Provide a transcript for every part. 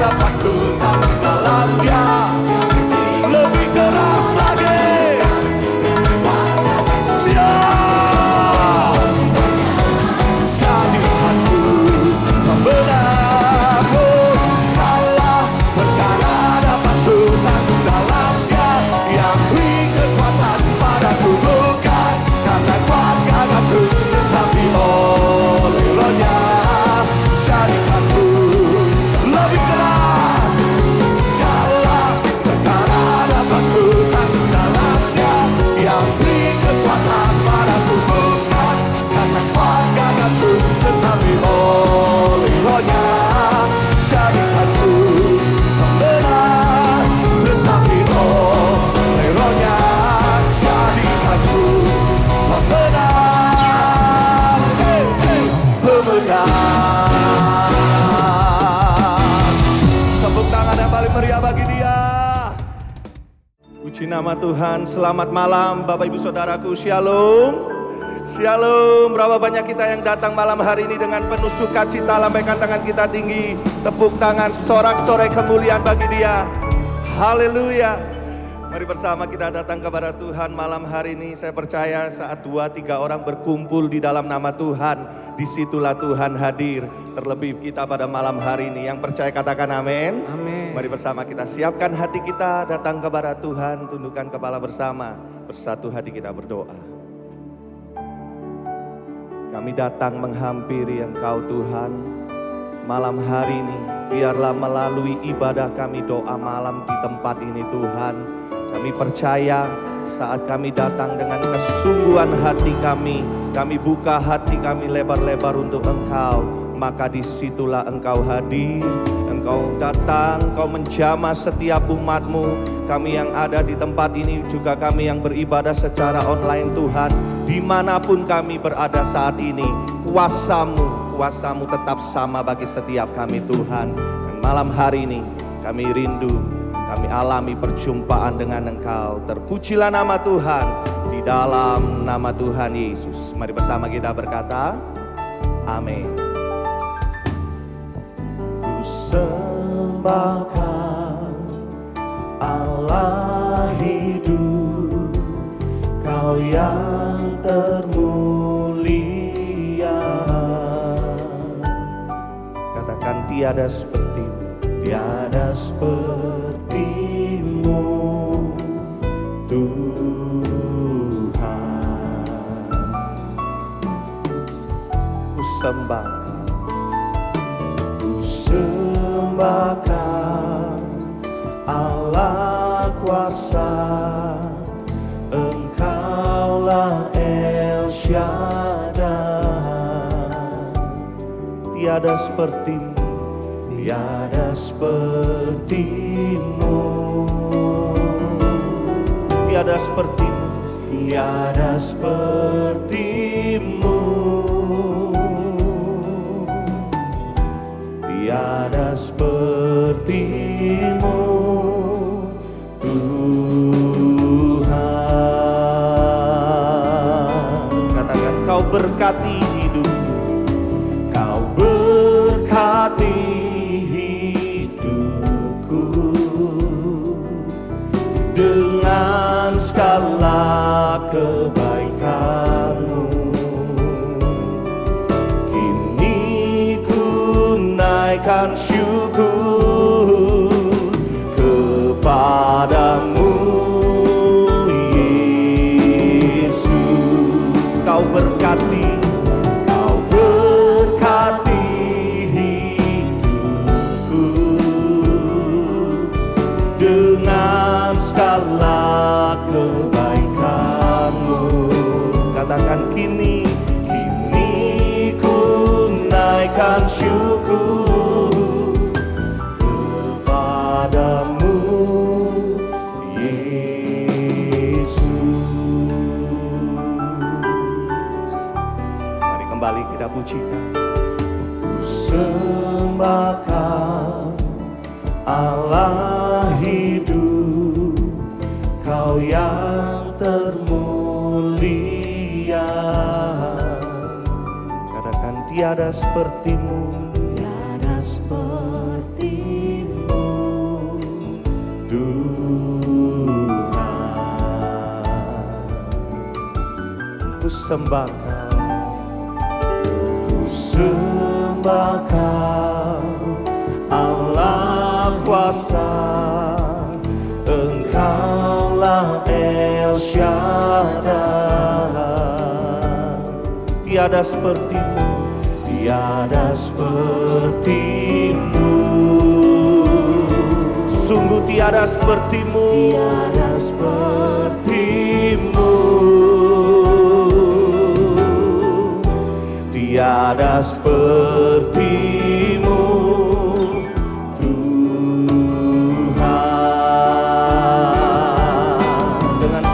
dapat ku tampung dalam Dia. Lebih keras lagi. Siap. Jadikan ku pemenang. Segala perkara dapat ku tanggung dalam Dia yang beri kekuatan padaku, bukan karena kuat gagahku, tetapi oleh Roh-Nya. Jadikan ku lebih keras. Segala perkara dapat ku tanggung dalam Dia yang beri kekuatan padaku, bukan karena kuat gagahku, tetapi oleh Roh-Nya. Jadikan ku pemenang, tetapi oleh Roh-Nya. Jadikan ku pemenang, pemenang. Tepuk tangan yang paling meriah bagi Dia. Puji nama Tuhan. Selamat malam Bapak Ibu Saudaraku. Shalom. Shalom. Berapa banyak kita yang datang malam hari ini dengan penuh sukacita. Lambaikan tangan kita tinggi. Tepuk tangan, sorak-sorai kemuliaan bagi Dia. Haleluya. Mari bersama kita datang kepada Tuhan malam hari ini. Saya percaya saat 2-3 orang berkumpul di dalam nama Tuhan, disitulah Tuhan hadir. Terlebih kita pada malam hari ini. Yang percaya katakan amin. Amin. Mari bersama kita siapkan hati kita datang kepada Tuhan. Tundukkan kepala bersama. Bersatu hati kita berdoa. Kami datang menghampiri Engkau Tuhan. Malam hari ini biarlah melalui ibadah kami doa malam di tempat ini Tuhan. Kami percaya saat kami datang dengan kesungguhan hati kami buka hati kami lebar-lebar untuk Engkau, maka disitulah Engkau hadir. Engkau datang, Engkau menjamah setiap umat-Mu. Kami yang ada di tempat ini, juga kami yang beribadah secara online Tuhan. Dimanapun kami berada saat ini, kuasa-Mu tetap sama bagi setiap kami Tuhan. Dan malam hari ini kami rindu, kami alami perjumpaan dengan Engkau. Terpujilah nama Tuhan, di dalam nama Tuhan Yesus. Mari bersama kita berkata, amin. Ku sembahkan Allah hidup, Kau yang termulia. Katakan tiada seperti-Mu, tiada seperti-Mu Tuhan. Ku sembahkan Allah kuasa, Engkaulah El Shaddai. Tiada seperti-Mu, tiada seperti-Mu, tiada seperti-Mu, tiada seperti-Mu, tiada seperti-Mu Tuhan. Katakan, Kau berkati hidupku, Kau berkati hidupku dengan segala kebaikan-Mu. Kini ku naikkan syukur kepadamu Yesus. Kau berkati hidupku dengan segala kebaikan-Mu. Katakan, kini ku naikkan syukur kepadamu Yesus. Mari kembali kita pujikan. Ku sembahkan Allah hidup, Kau yang termulia. Katakan, tiada seperti-Mu, tiada seperti-Mu ku sembah Kau, ku sembah Kau, Allah kuasa. Engkaulah El Shaddai. Tiada seperti-Mu, tiada seperti-Mu. Sungguh tiada seperti-Mu, tiada seperti-Mu. Tiada seperti-Mu,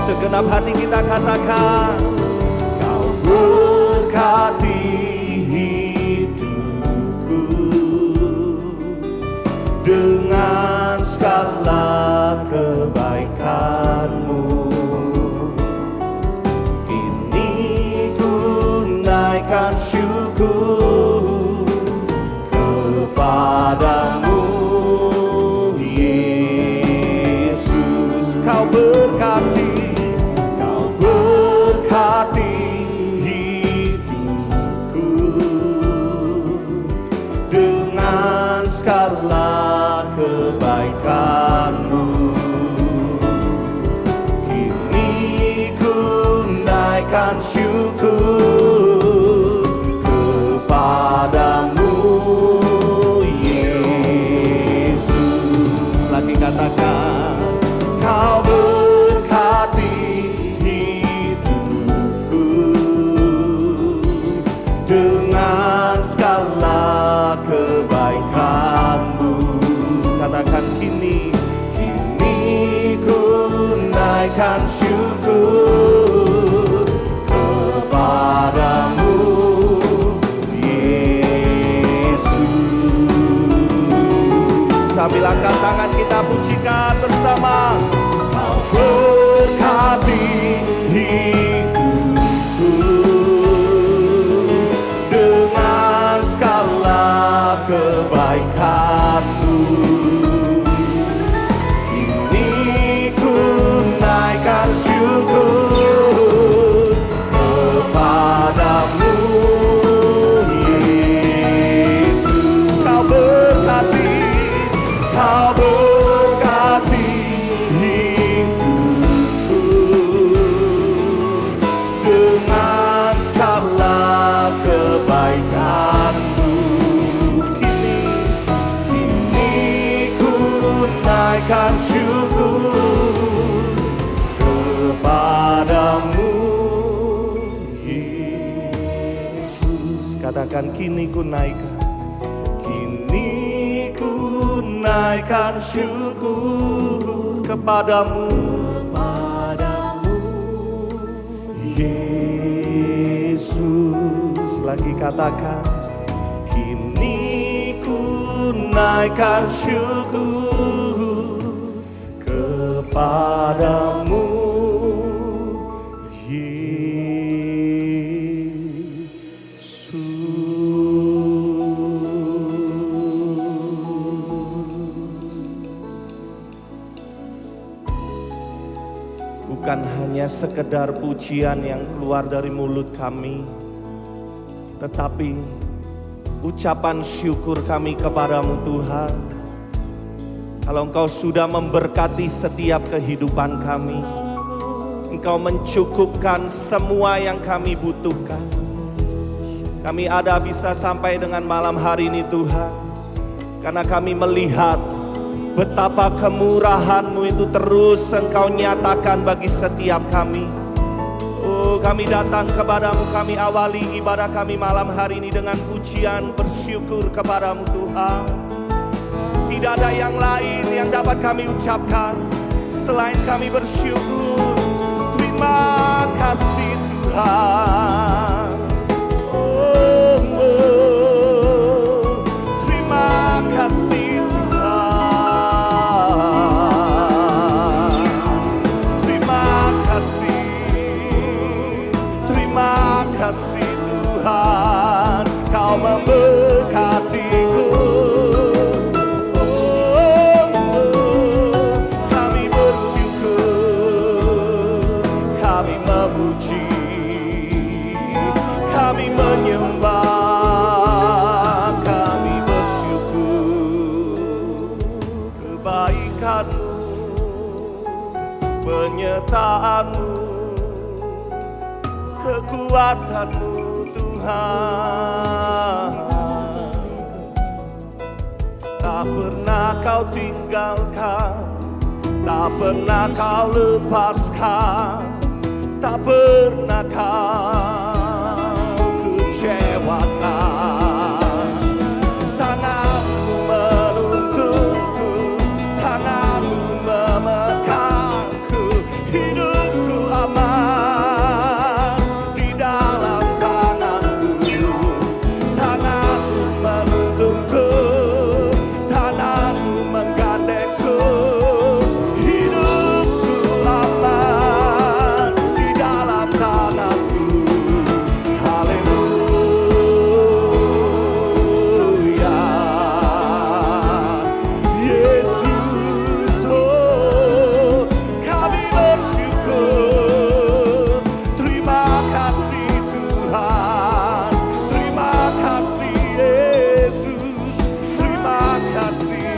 segenap hati kita katakan, Kau berkati hidupku dengan segala kebaikan-Mu. Kini ku naikkan syukur kepadamu, Yesus. Kau berkati hidupku dengan segala kebaikan-Mu. Kini ku naikkan syukur kepadamu, Yesus. Lagi katakan, Kau berkati dengan segala kebaikan-Mu. Katakan, kini ku naikkan syukur kepadamu, Yesus. Sambil angkat tangan kita pujikan bersama. Kau berkati hidupku dengan segala kebaikan-Mu. Kini ku naikkan syukur kepadamu, Yesus. Kau berkati hidupku dengan segala kebaikan-Mu. Kini ku naikkan syukur kepadamu, Yesus. Katakan, kini ku naikkan syukur kepadamu, Yesus. Lagi katakan, kini ku naikkan syukur kepadamu, bukan hanya sekedar pujian yang keluar dari mulut kami, tetapi ucapan syukur kami kepadamu, Tuhan. Kalau Engkau sudah memberkati setiap kehidupan kami, Engkau mencukupkan semua yang kami butuhkan. Kami ada bisa sampai dengan malam hari ini, Tuhan, karena kami melihat betapa kemurahan-Mu itu terus Engkau nyatakan bagi setiap kami. Oh, kami datang kepadamu, kami awali ibadah kami malam hari ini dengan pujian bersyukur kepadamu, Tuhan. Tidak ada yang lain yang dapat kami ucapkan selain kami bersyukur. Terima kasih, Tuhan. Terima kasih. Kasih Tuhan, Kau memberkatiku. Kami bersyukur, kami memuji menyembah, kami bersyukur. Kebaikan-Mu, penyertaan-Mu, kekuatan-Mu Tuhan. Tak pernah Kau tinggalkan, tak pernah Kau lepaskan, tak pernah Kau kecewakan. Tangan-Mu menuntunku, tangan-Mu memegangku, hidupku aman di dalam tangan-Mu. Tangan-Mu menuntunku, tangan-Mu menggandengku, hidupku aman di dalam tangan-Mu. Haleluya, Yesus, oh kami bersyukur. Terima kasih Tuhan, terima kasih Yesus, terima kasih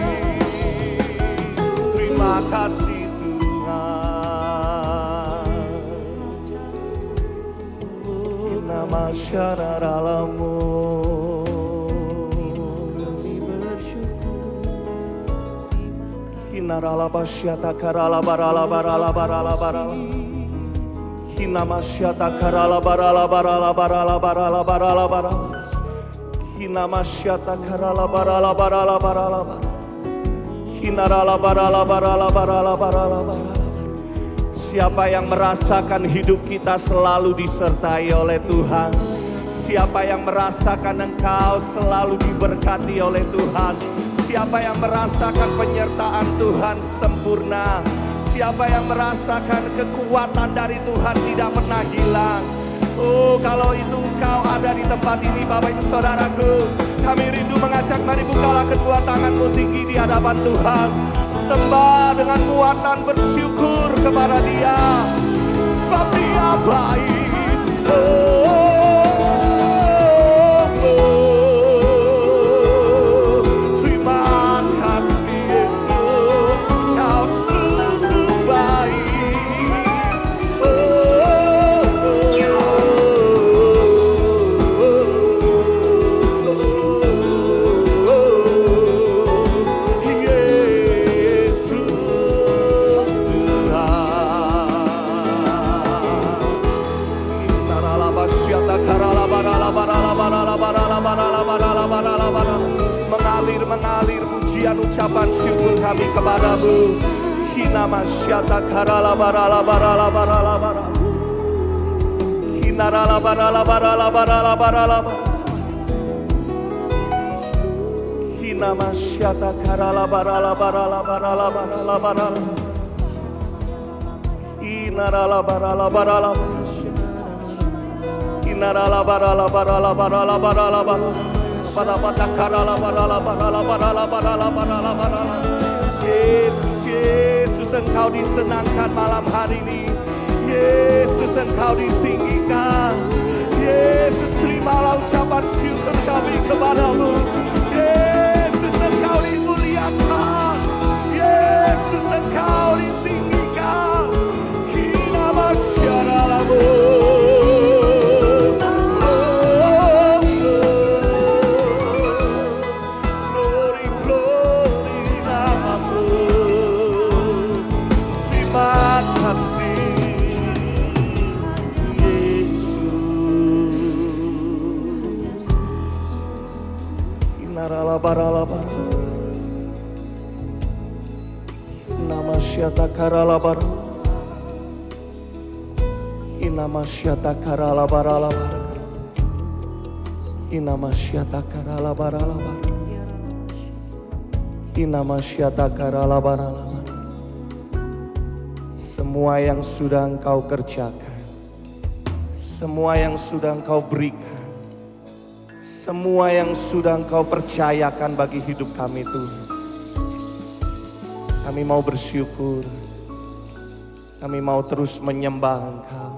Tuhan. Nama syararamu, kami bersyukur. Hinarala basyata karala barala barala barala barala. Hinamasyata karala barala barala barala barala barala barala. Hinamasyata karala barala barala barala barala. Hinarala barala barala barala barala barala. Siapa yang merasakan hidup kita selalu disertai oleh Tuhan? Siapa yang merasakan engkau selalu diberkati oleh Tuhan? Siapa yang merasakan penyertaan Tuhan sempurna? Siapa yang merasakan kekuatan dari Tuhan tidak pernah hilang? Oh, kalau itu engkau ada di tempat ini, Bapak Ibu Saudaraku, kami rindu mengajak, mari bukalah kedua tanganmu tinggi di hadapan Tuhan. Sembah dengan muatan bersyukur kepada Dia, sebab Dia baik. Terima kasih Yesus, Kau sungguh baik. Yesus Tuhan. Naralabasyata karala barala barala barala barala barala barala barala barala. Mengalir pujian ucapan syukur kami kepadamu. Hinamasyata karala barala barala barala barala. Hinarala barala barala barala barala barala. Hinamasyata karala barala barala barala barala barala. Hinarala barala barala. Hinarala barala barala barala barala barala. Pada karala barala barala barala barala barala barala. Yesus, Yesus, Engkau disenangkan malam hari ini. Yesus, Engkau ditinggikan. Yesus, terimalah ucapan syukur kami kepadamu. Yesus, Engkau dimuliakan. Yesus, Engkau ditinggikan. Hinamasyaralamu. Barala barala, namasyata karala barala, inamasyata karala barala barala, inamasyata karala barala barala, inamasyata karala barala barala. Semua yang sudah Engkau kerjakan, semua yang sudah Engkau berikan, semua yang sudah Engkau percayakan bagi hidup kami Tuhan. Kami mau bersyukur. Kami mau terus menyembah Engkau.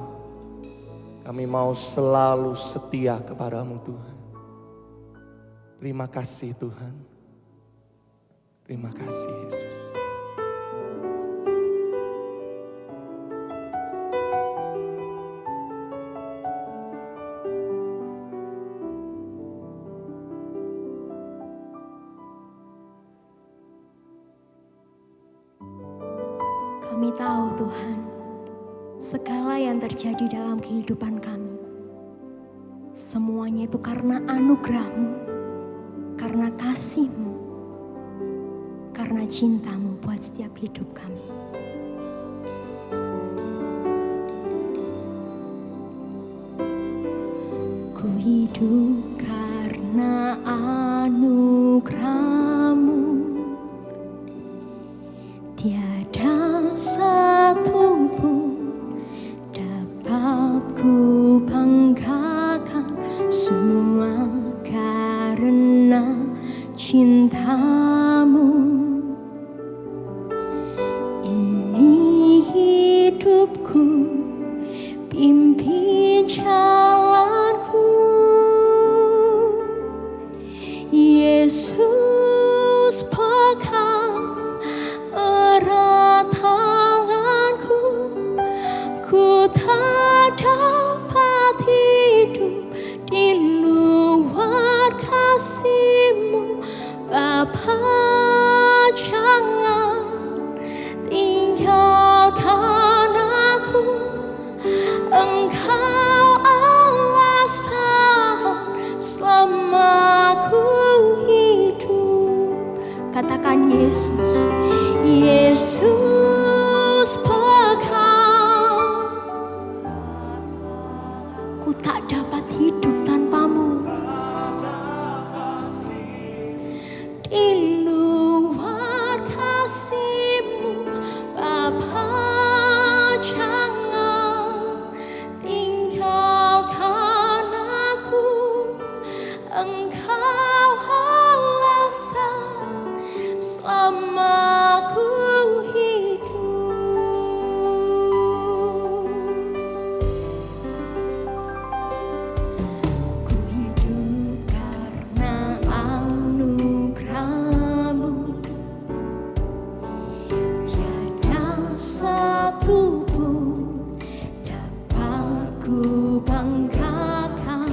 Kami mau selalu setia kepadamu Tuhan. Terima kasih Tuhan. Terima kasih Yesus. Kami tahu Tuhan, segala yang terjadi dalam kehidupan kami, semuanya itu karena anugerah-Mu, karena kasih-Mu, karena cinta-Mu buat setiap hidup kami. Ku hidup karena anugerah-Mu, tiada satu pun dapat ku banggakan, semua karena cinta-Mu. Ini hidupku, pimpin jalanku, Yesus pegang erat tanganku. Ku tak dapat hidup di luar kasih-Mu, Bapa. Jangan tinggalkan aku, Engkau alasan selama ku hidup. Katakan Yesus, Yesus pegang. Ku tak dapat hidup tanpa-Mu. Di luar kasih-Mu, Bapa. Jangan tinggalkan aku, Engkau alasan selama ku hidup. Ku hidup karena anugerah-Mu, tiada satu pun dapat ku banggakan,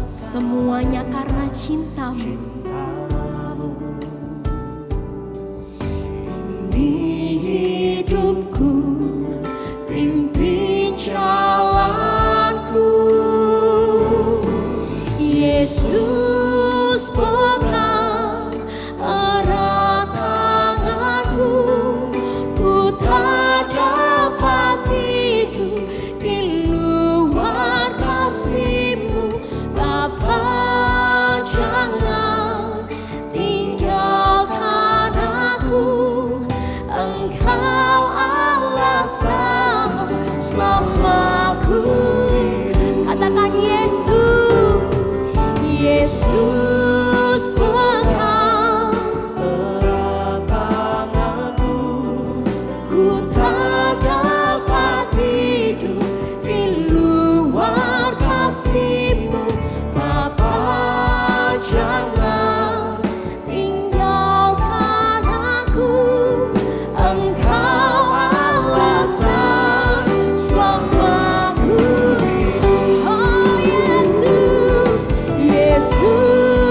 semuanya karena cinta-Mu. Hidupku, pimpin jalanku, Yesus pegang erat tanganku. Ku tak dapat hidup di luar kasih-Mu, Bapa. Jangan tinggalkan aku, Engkau alasan selama ku. Katakan Yesus, Yesus pegang erat tanganku. Ku tak dapat hidup di luar kasih-Mu, Bapa. Jangan tinggalkan aku, Engkau alasan selama ku. Oh Yesus, Yesus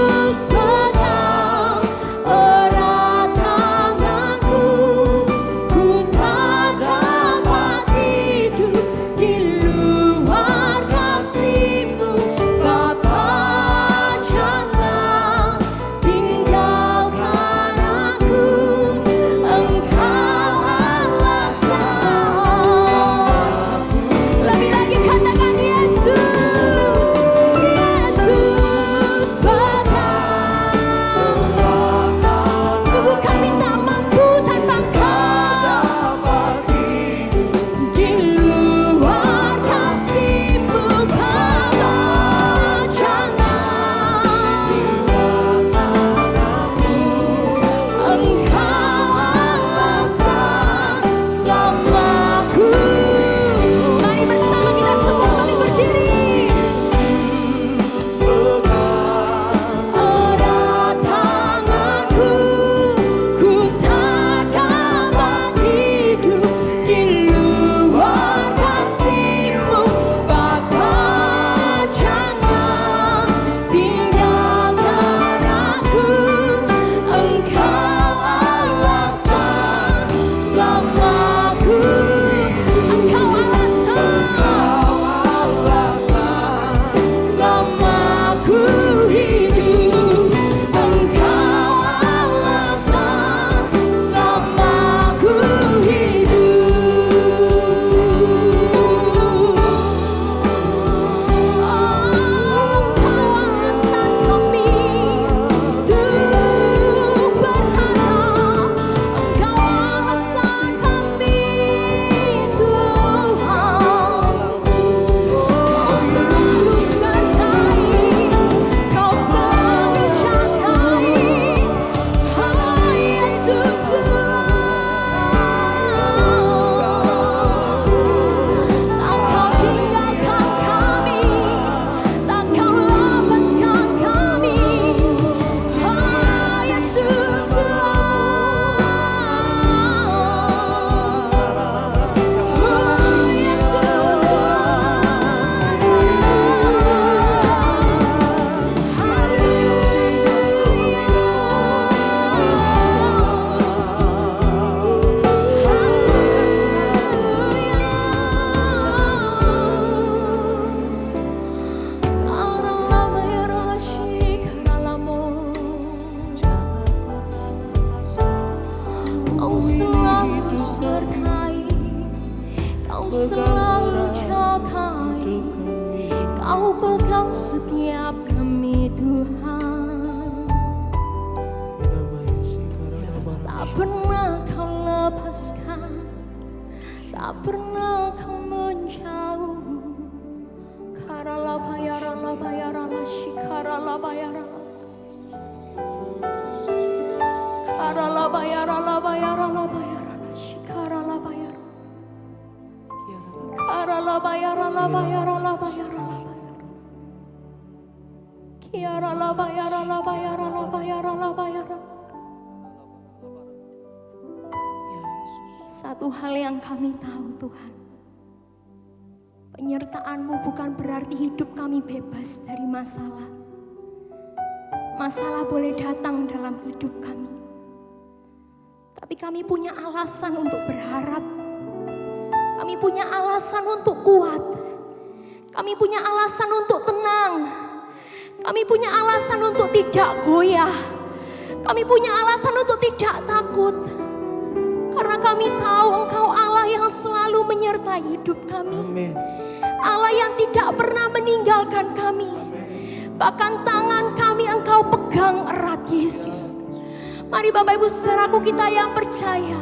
Kau pegang setiap kami Tuhan. Tak pernah kau lepaskan, tak pernah kau menjauh. Karala bayarala bayarala shikarala bayarala. Karala bayarala bayarala bayarala shikarala bayarala. Karala bayarala bayarala bayarala. Kiarala bayarala bayarala bayarala bayarala. Satu hal yang kami tahu Tuhan, penyertaan-Mu bukan berarti hidup kami bebas dari masalah. Masalah boleh datang dalam hidup kami, tapi kami punya alasan untuk berharap. Kami punya alasan untuk kuat. Kami punya alasan untuk tenang. Kami punya alasan untuk tidak goyah. Kami punya alasan untuk tidak takut. Karena kami tahu Engkau Allah yang selalu menyertai hidup kami. Amin. Allah yang tidak pernah meninggalkan kami. Bahkan tangan kami Engkau pegang erat Yesus. Mari Bapak Ibu saudaraku kita yang percaya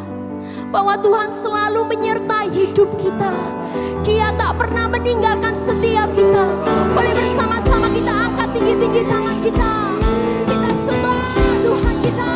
bahwa Tuhan selalu menyertai hidup kita. Dia tak pernah meninggalkan setiap kita. Boleh bersama-sama kita angkat tinggi-tinggi tangan kita. Kita sembah Tuhan kita.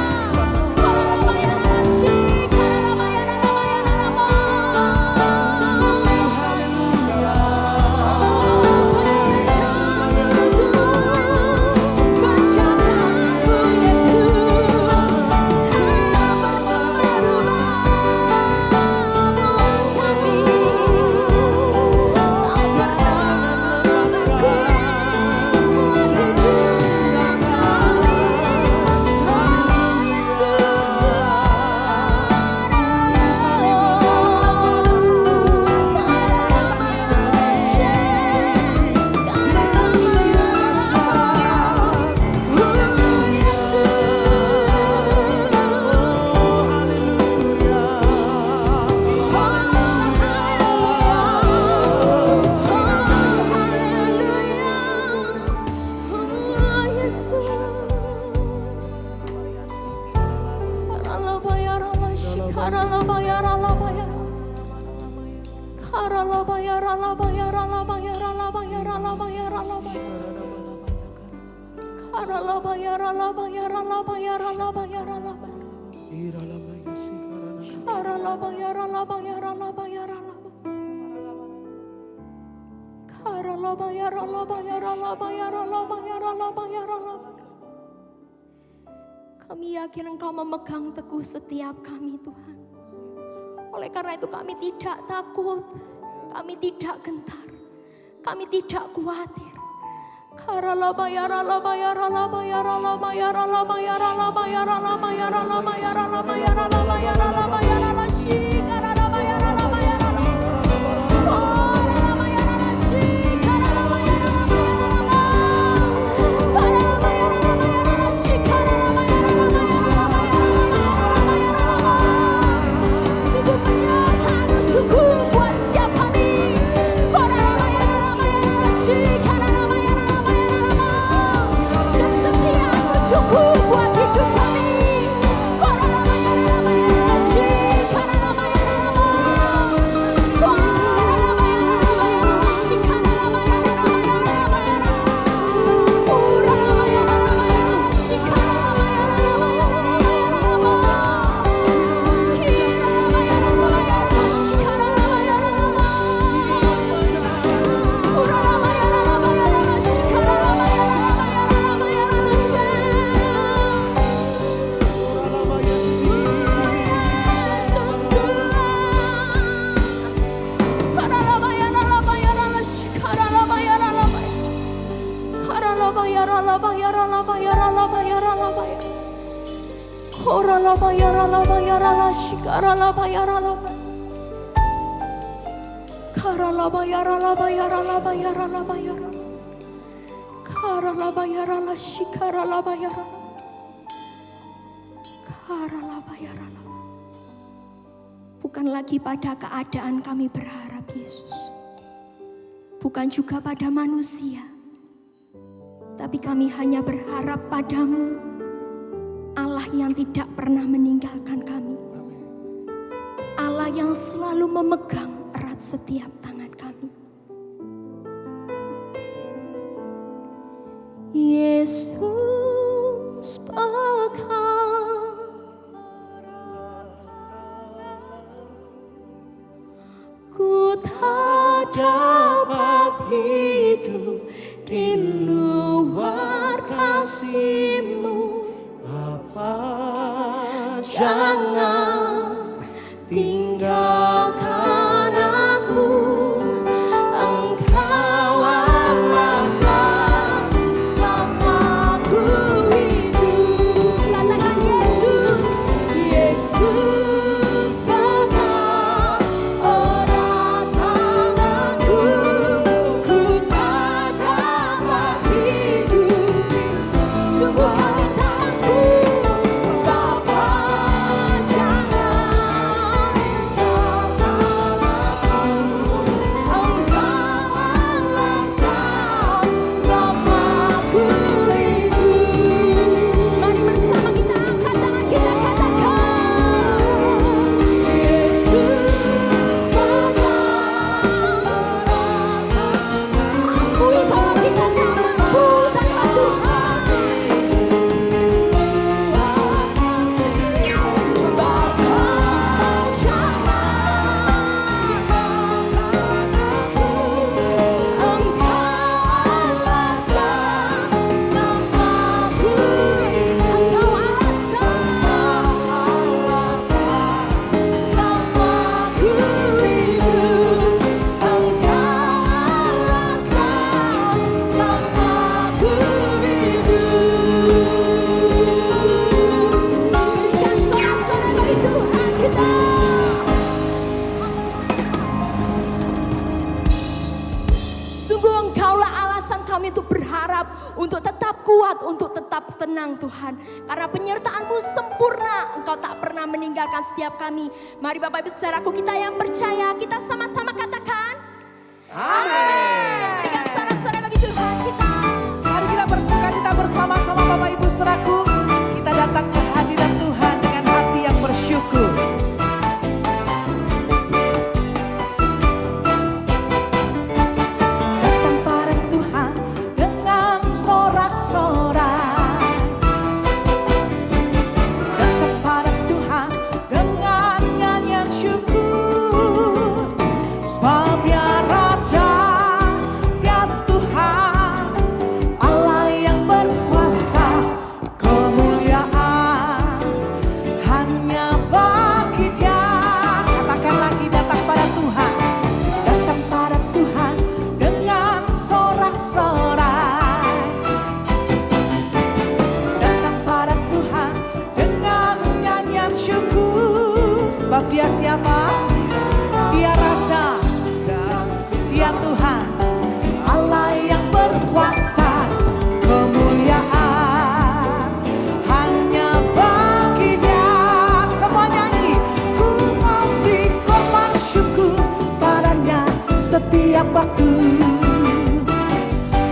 Kami yakin Engkau memegang teguh setiap kami Tuhan. Oleh karena itu kami tidak takut, kami tidak gentar, kami tidak khawatir. Karala bayarala bayarala bayarala bayarala bayarala bayarala bayarala bayarala bayarala bayarala bayarala shi karala bayarala bayarala. Karala bayarala shi karala bayarala bayarala. Karala bayarala bayarala shi karala bayarala bayarala bayarala bayarala. Sungguh penyertaan-Mu cukup buat setiap kami. Karala bayarala bayarala shi karala bayarala bayarala. Kesetiaan-Mu cukup buat hidup kami. Karala bayarala bayarala shi karala bayarala. Karala bayarala bayarala shi karala bayarala bayarala bayarala. Karala bayarala bayarala shi karala bayarala bayarala bayarala. Kirala bayarala bayarala shi karala bayarala. Karala bayarala bayarala shi karala bayarala bayarala bayarala she. Yesus Tuhan. Karala bayarala bayarala shi karala bayarala bayarala. Karala bayarala bayarala bayarala bayarala bayarala. Karala bayarala bayarala shi karala bayarala bayarala. Karala bayarala bayarala bayarala bayarala. Karala bayarala shi karala bayarala. Karala bayarala. Bukan lagi pada keadaan kami berharap Yesus. bukan juga pada manusia. Tapi kami hanya berharap padamu, Allah yang tidak pernah meninggalkan kami. Allah yang selalu memegang erat setiap tangan kami. Yesus pegang ku, tak dapat hidup di luar kasih-Mu. Jangan tinggalkan aku, Engkau alasan selama ku hidup. Katakan Yesus, Yesus pegang erat tanganku, ku tak dapat hidup. Sungguh kami tak mampu, Bapa, jangan Engkau alasan selama ku hidup. Mari bersama kita angkat tangan kita, katakan Yesus pegang. Akui bahwa kita tak mampu tanpa Tuhan. Bapa, jangan Engkau alasan selama ku, Engkau alasan selama ku hidup. Engkau alasan selama ku hidup. Berikan sorak-sorai bagi Tuhan kita. Sungguh Engkaulah alasan kami untuk berharap, untuk tetap kuat, untuk tetap tenang Tuhan. Karena penyertaan-Mu sempurna, Engkau tak pernah meninggalkan setiap kami. Mari Bapak Ibu Saudaraku, kita yang percaya, kita sama-sama katakan amin. Berikan sorak-sorai bagi Tuhan kita. Mari kita bersukacita bersama-sama Bapak Ibu Saudaraku. Kita datang ke hadirat Tuhan dengan hati yang bersyukur. Datang pada Tuhan dengan sorak-sorai. Datang pada Tuhan dengan nyanyian syukur. Sebab Dia Raja, Dia Tuhan, Allah yang berkuasa, kemuliaan hanya bagi Dia. Katakan lagi, datang pada Tuhan, datang pada Tuhan dengan sorak-sorai. Datang pada Tuhan dengan nyanyian syukur. Sebab Dia siapa? Dia Raja, Dia Tuhan, Allah yang berkuasa, kemuliaan hanya bagi Dia. Semua nyanyi, ku mau beri korban syukur padanya setiap waktu.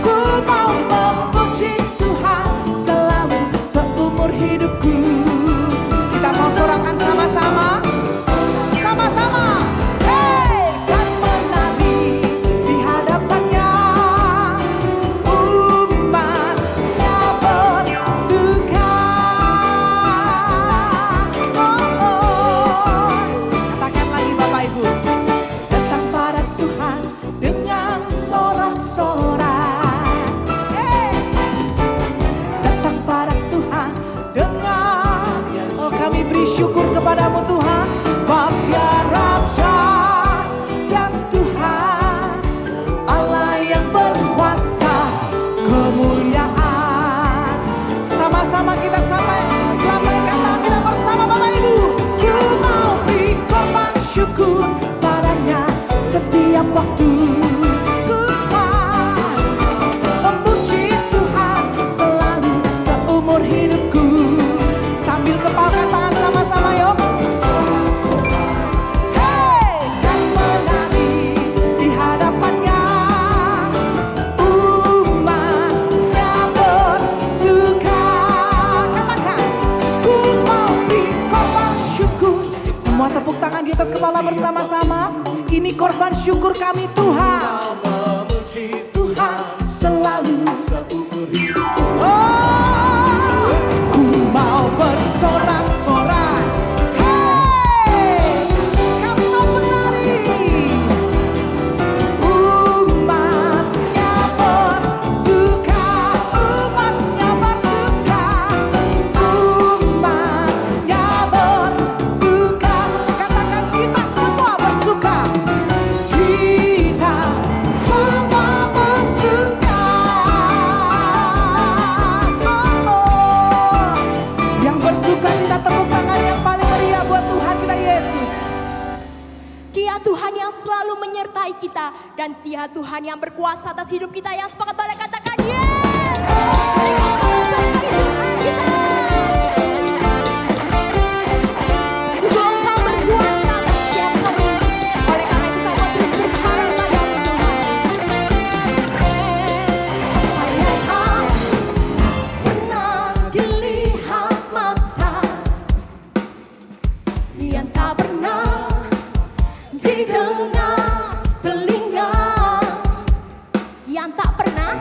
Ku mau memuji Tuhan selalu seumur hidupku. Kita mau sorakan sama-sama. Sama-sama. Hey, kan menari di hadapannya, umatnya bersuka. Katakan lagi Bapak Ibu. Datang pada Tuhan dengan sorak-sorai. Hey, berdoalah bersama-sama. Ini korban syukur kami Tuhan. Tuhan selalu seumur hidup. Oh, ku mau bersorak-sorak. Hey, kami mau menari. Umatnya bersuka, umatnya bersuka, umatnya bersuka. Katakan kita semua bersuka. Kita semua bersuka. Oh, yang bersuka kita tepuk tangan yang paling meriah buat Tuhan kita Yesus. Dia Tuhan yang selalu menyertai kita. Dan Dia Tuhan yang berkuasa atas hidup kita. Yang sepakat boleh katakan yes. Berikan sorak-sorai bagi Tuhan kita. Sungguh Engkau berkuasa atas setiap kami. Oleh karena itu kami terus berharap padamu Tuhan. Apa yang kau pernah dilihat mata, yang tak pernah didengar telinga, yang tak pernah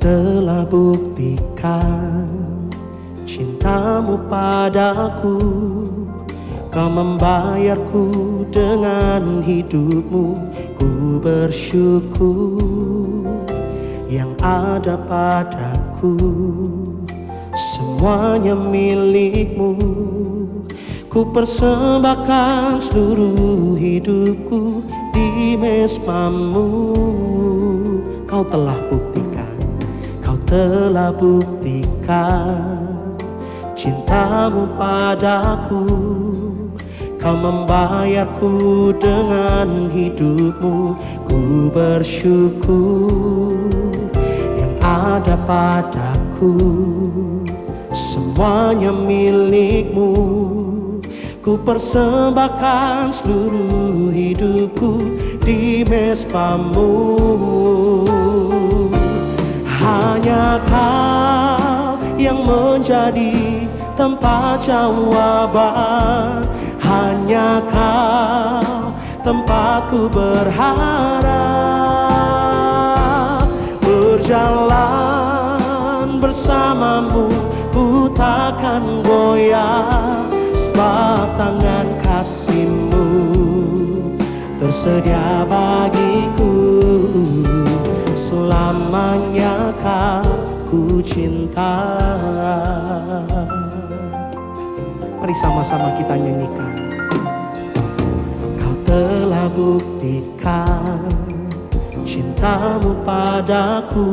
telah buktikan cintamu padaku. Kau membayarku dengan hidupmu. Ku bersyukur yang ada padaku semuanya milikmu. Ku persembahkan seluruh hidupku di mesbamu. Kau telah buktikan, kau telah buktikan cintamu padaku. Kau membayarku dengan hidupmu. Ku bersyukur yang ada padaku semuanya milikmu. Ku persembahkan seluruh hidupku di mesbamu. Hanya Kau yang menjadi tempat jawaban. Hanya Kau tempatku berharap. Berjalan bersamamu ku takkan goyah, sebab tangan kasih-Mu tersedia bagiku. Selamanya Kau ku cinta. Mari sama-sama kita nyanyikan. Kau telah buktikan cintamu padaku.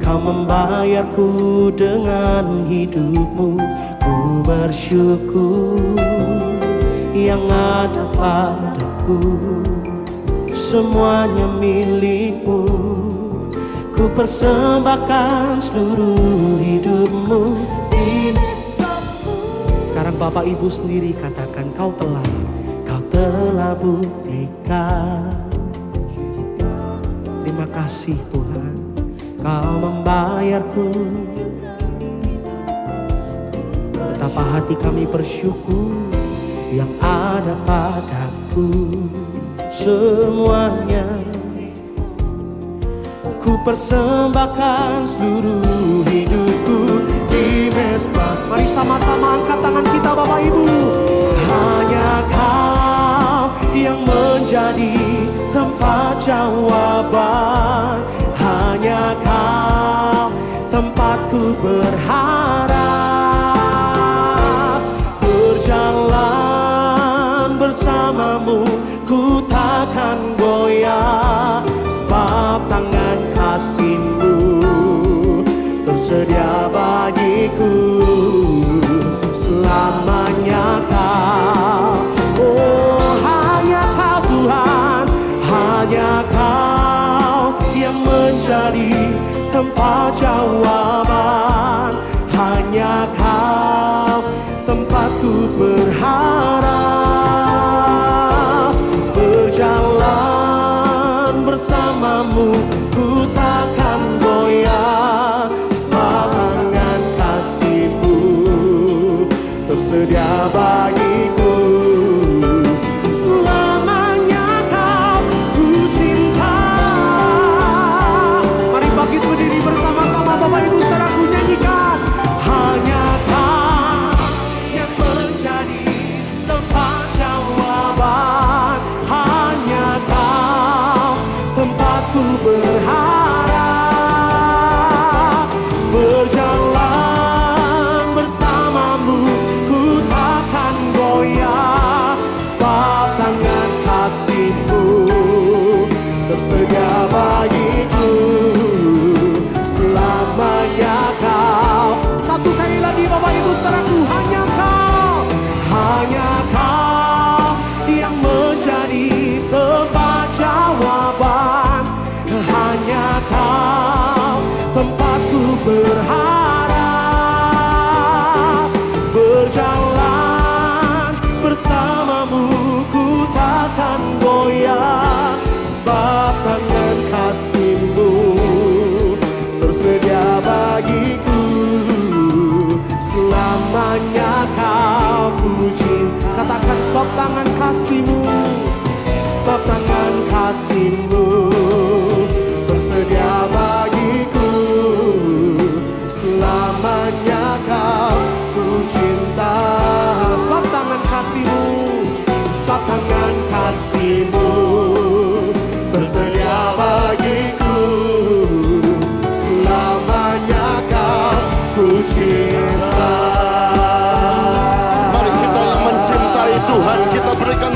Kau membayarku dengan hidupmu. Ku bersyukur yang ada padaku semuanya milikmu. Ku persembahkan seluruh hidupmu di mesbamu. Sekarang Bapak Ibu sendiri katakan, kau telah buktikan. Terima kasih Tuhan, Kau membayarku. Betapa hati kami bersyukur yang ada padaku semuanya. Ku persembahkan seluruh hidupku di mesbah. Mari sama-sama angkat tangan kita Bapak Ibu. Hanya Kau yang menjadi tempat jawaban. Hanya Kau tempatku berharap. Berjalan bersamamu ku takkan goyah, sebab tangan kasih-Mu tersedia bagiku. Selamanya Kau, oh hanya Kau Tuhan. Hanya Kau yang menjadi tempat jawaban. Hanya Kau tempatku berharap. Berjalan bersamamu ku takkan goyah, sebab tangan kasih-Mu tersedia bagiku. Selamanya Kau ku cinta. Mari bangkit berdiri bersama-sama Bapak Ibu saudaraku nyanyikan. Hanya Kau yang menjadi tempat jawaban. Hanya Kau tempatku berharap. Berjalan bersamamu ku takkan goyah, sebab tangan kasih-Mu tersedia bagiku. Selamanya Kau. Satu kali lagi Bapak Ibu saudaraku. Hanya Kau, hanya Kau yang menjadi tempat jawaban. Hanya Kau tempatku berharap. Berjalan bersamamu ku takkan goyah, sebab tangan kasih-Mu tersedia bagiku. Selamanya Kau puji. Katakan, sebab tangan kasih-Mu, sebab tangan kasih-Mu tersedia bagiku.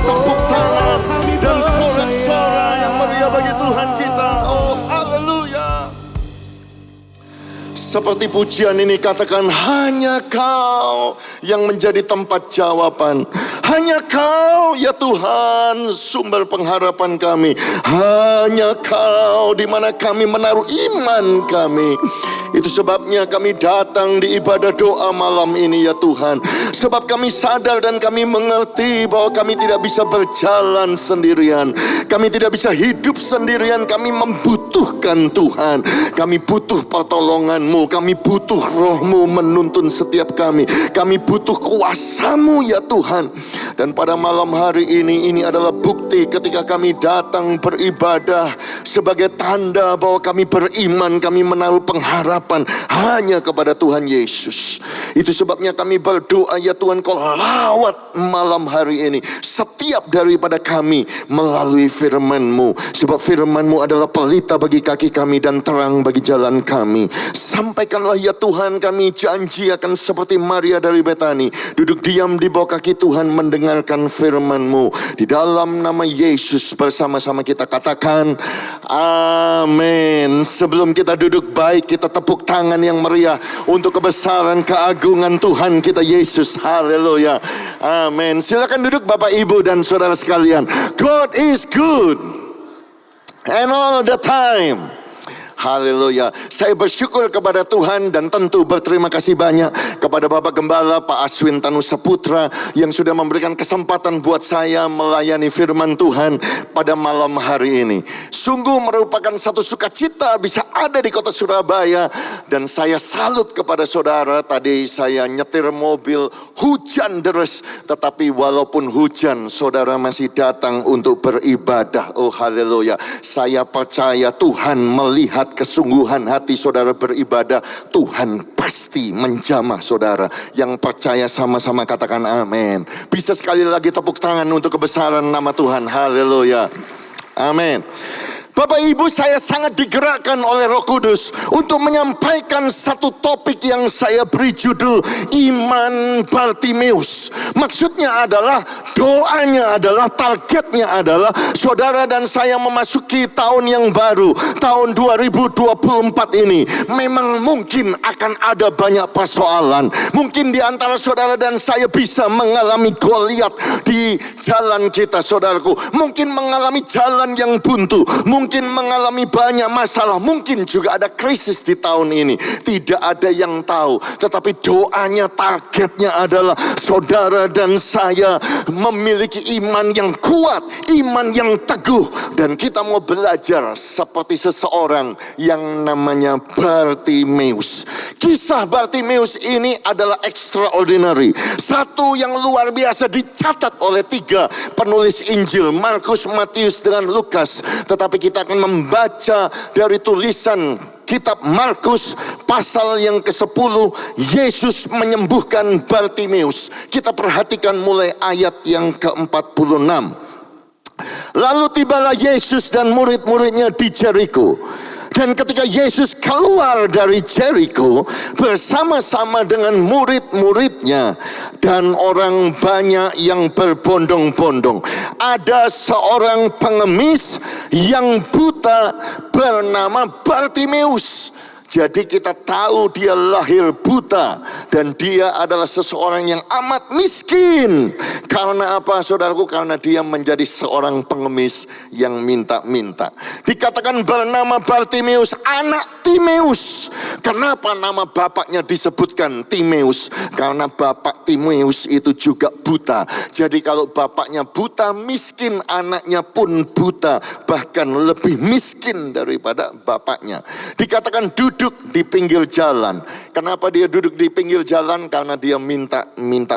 tepuk tangan dan sorak-sorai yang meriah bagi Tuhan kita. Oh, haleluya. Seperti pujian ini katakan, hanya Kau yang menjadi tempat jawaban. Hanya Kau ya Tuhan sumber pengharapan kami. Hanya Kau di mana kami menaruh iman kami. Itu sebabnya kami datang di ibadah doa malam ini ya Tuhan. Sebab kami sadar dan kami mengerti bahwa kami tidak bisa berjalan sendirian. Kami tidak bisa hidup sendirian. Kami membutuhkan Tuhan. Kami butuh pertolongan-Mu. Kami butuh Roh-Mu menuntun setiap kami. Kami butuh kuasa-Mu ya Tuhan. Dan pada malam hari ini adalah bukti ketika kami datang beribadah sebagai tanda bahwa kami beriman, kami menaruh pengharapan hanya kepada Tuhan Yesus. Itu sebabnya kami berdoa ya Tuhan, Kau lawat malam hari ini setiap daripada kami melalui firman-Mu. Sebab firman-Mu adalah pelita bagi kaki kami dan terang bagi jalan kami. Sampaikanlah ya Tuhan, kami janji akan seperti Maria dari Betani, duduk diam di bawah kaki Tuhan mendengarkan firman-Mu. Di dalam nama Yesus bersama-sama kita katakan amin. Sebelum kita duduk baik, kita tepuk tangan yang meriah untuk kebesaran keagungan Tuhan kita Yesus. Haleluya. Amin. Silakan duduk Bapak Ibu dan saudara sekalian. God is good and all the time. Haleluya. Saya bersyukur kepada Tuhan dan tentu berterima kasih banyak kepada Bapak Gembala Pak Aswin Tanu Saputra yang sudah memberikan kesempatan buat saya melayani firman Tuhan pada malam hari ini. Sungguh merupakan satu sukacita bisa ada di kota Surabaya, dan saya salut kepada saudara. Tadi saya nyetir mobil, hujan deras, tetapi walaupun hujan saudara masih datang untuk beribadah. Oh haleluya. Saya percaya Tuhan melihat kesungguhan hati saudara beribadah. Tuhan pasti menjamah saudara. Yang percaya sama-sama katakan amin. Bisa sekali lagi tepuk tangan untuk kebesaran nama Tuhan. Haleluya. Amin. Bapak Ibu, saya sangat digerakkan oleh Roh Kudus untuk menyampaikan satu topik yang saya beri judul Iman Bartimeus. Maksudnya adalah, doanya adalah, targetnya adalah saudara dan saya memasuki tahun yang baru, tahun 2024 ini. Memang mungkin akan ada banyak persoalan. Mungkin di antara saudara dan saya bisa mengalami Goliat di jalan kita, saudaraku. Mungkin mengalami jalan yang buntu. Mungkin mengalami banyak masalah, mungkin juga ada krisis di tahun ini. Tidak ada yang tahu, tetapi doanya, targetnya adalah saudara dan saya memiliki iman yang kuat, iman yang teguh. Dan kita mau belajar seperti seseorang yang namanya Bartimeus. Kisah Bartimeus ini adalah extraordinary, satu yang luar biasa, dicatat oleh 3 penulis Injil, Markus, Matius, dengan Lukas. Tetapi kita akan membaca dari tulisan kitab Markus pasal yang ke-10. Yesus menyembuhkan Bartimeus. Kita perhatikan mulai ayat yang ke-46. Lalu tibalah Yesus dan murid-muridnya di Jericho. Dan ketika Yesus keluar dari Jericho bersama-sama dengan murid-muridnya dan orang banyak yang berbondong-bondong, ada seorang pengemis yang buta bernama Bartimeus. Jadi kita tahu dia lahir buta dan dia adalah seseorang yang amat miskin. Karena apa saudaraku? Karena dia menjadi seorang pengemis yang minta-minta. Dikatakan bernama Bartimeus, anak Timeus. Kenapa nama bapaknya disebutkan Timeus? Karena bapak Timeus itu juga buta. Jadi kalau bapaknya buta, miskin, anaknya pun buta. Bahkan lebih miskin daripada bapaknya. Dikatakan duduk di pinggir jalan. Kenapa dia duduk di pinggir jalan? Karena dia minta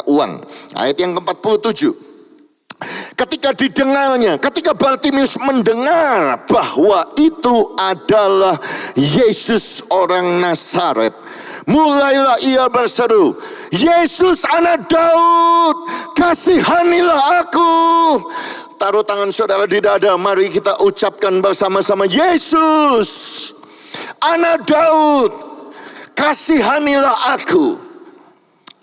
uang. Ayat yang ke-47. Ketika Bartimeus mendengar bahwa itu adalah Yesus orang Nazaret, mulailah ia berseru, Yesus anak Daud, kasihanilah aku. Taruh tangan saudara di dada, mari kita ucapkan bersama-sama, Yesus anak Daud, kasihanilah aku.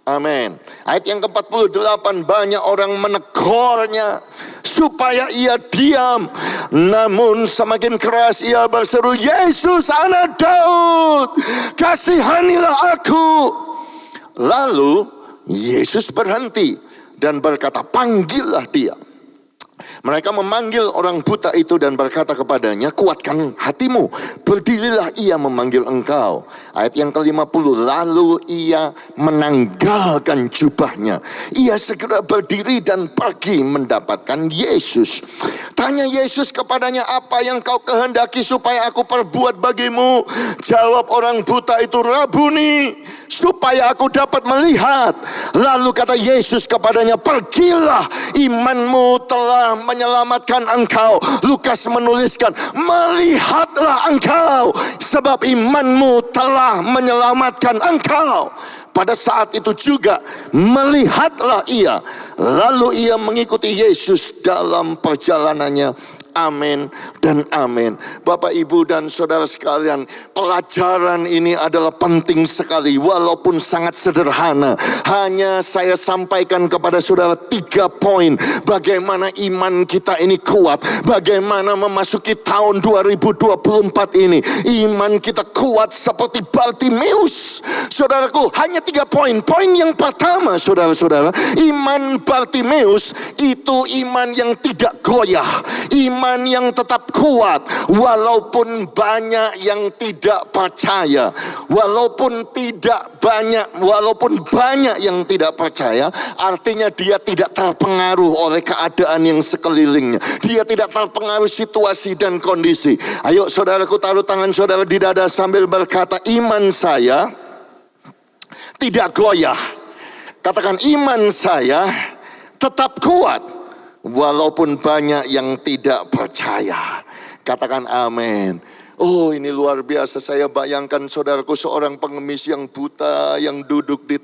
Amin. Ayat yang ke-48, banyak orang menegurnya supaya ia diam. Namun semakin keras ia berseru, Yesus anak Daud, kasihanilah aku. Lalu Yesus berhenti dan berkata, panggillah dia. Mereka memanggil orang buta itu dan berkata kepadanya, kuatkan hatimu, berdirilah, ia memanggil engkau. Ayat yang ke-50, lalu ia menanggalkan jubahnya. Ia segera berdiri dan pergi mendapatkan Yesus. Tanya Yesus kepadanya, apa yang kau kehendaki supaya aku perbuat bagimu? Jawab orang buta itu, Rabuni, supaya aku dapat melihat. Lalu kata Yesus kepadanya, pergilah, imanmu telah menyelamatkan engkau. Lukas menuliskan, melihatlah engkau, sebab imanmu telah menyelamatkan engkau. Pada saat itu juga melihatlah ia. Lalu ia mengikuti Yesus dalam perjalanannya. Amin dan amin. Bapak, Ibu dan saudara sekalian, pelajaran ini adalah penting sekali walaupun sangat sederhana. Hanya saya sampaikan kepada saudara 3 poin bagaimana iman kita ini kuat, bagaimana memasuki tahun 2024 ini iman kita kuat seperti Bartimeus. Saudaraku, hanya 3 poin. Poin yang pertama, saudara-saudara, iman Bartimeus itu iman yang tidak goyah, iman yang tetap kuat walaupun banyak yang tidak percaya, walaupun banyak yang tidak percaya. Artinya dia tidak terpengaruh oleh keadaan yang sekelilingnya, dia tidak terpengaruh situasi dan kondisi. Ayo saudaraku, taruh tangan saudara di dada sambil berkata, iman saya tidak goyah. Katakan, iman saya tetap kuat walaupun banyak yang tidak percaya. Katakan amin. Oh, ini luar biasa. Saya bayangkan saudaraku, seorang pengemis yang buta yang duduk di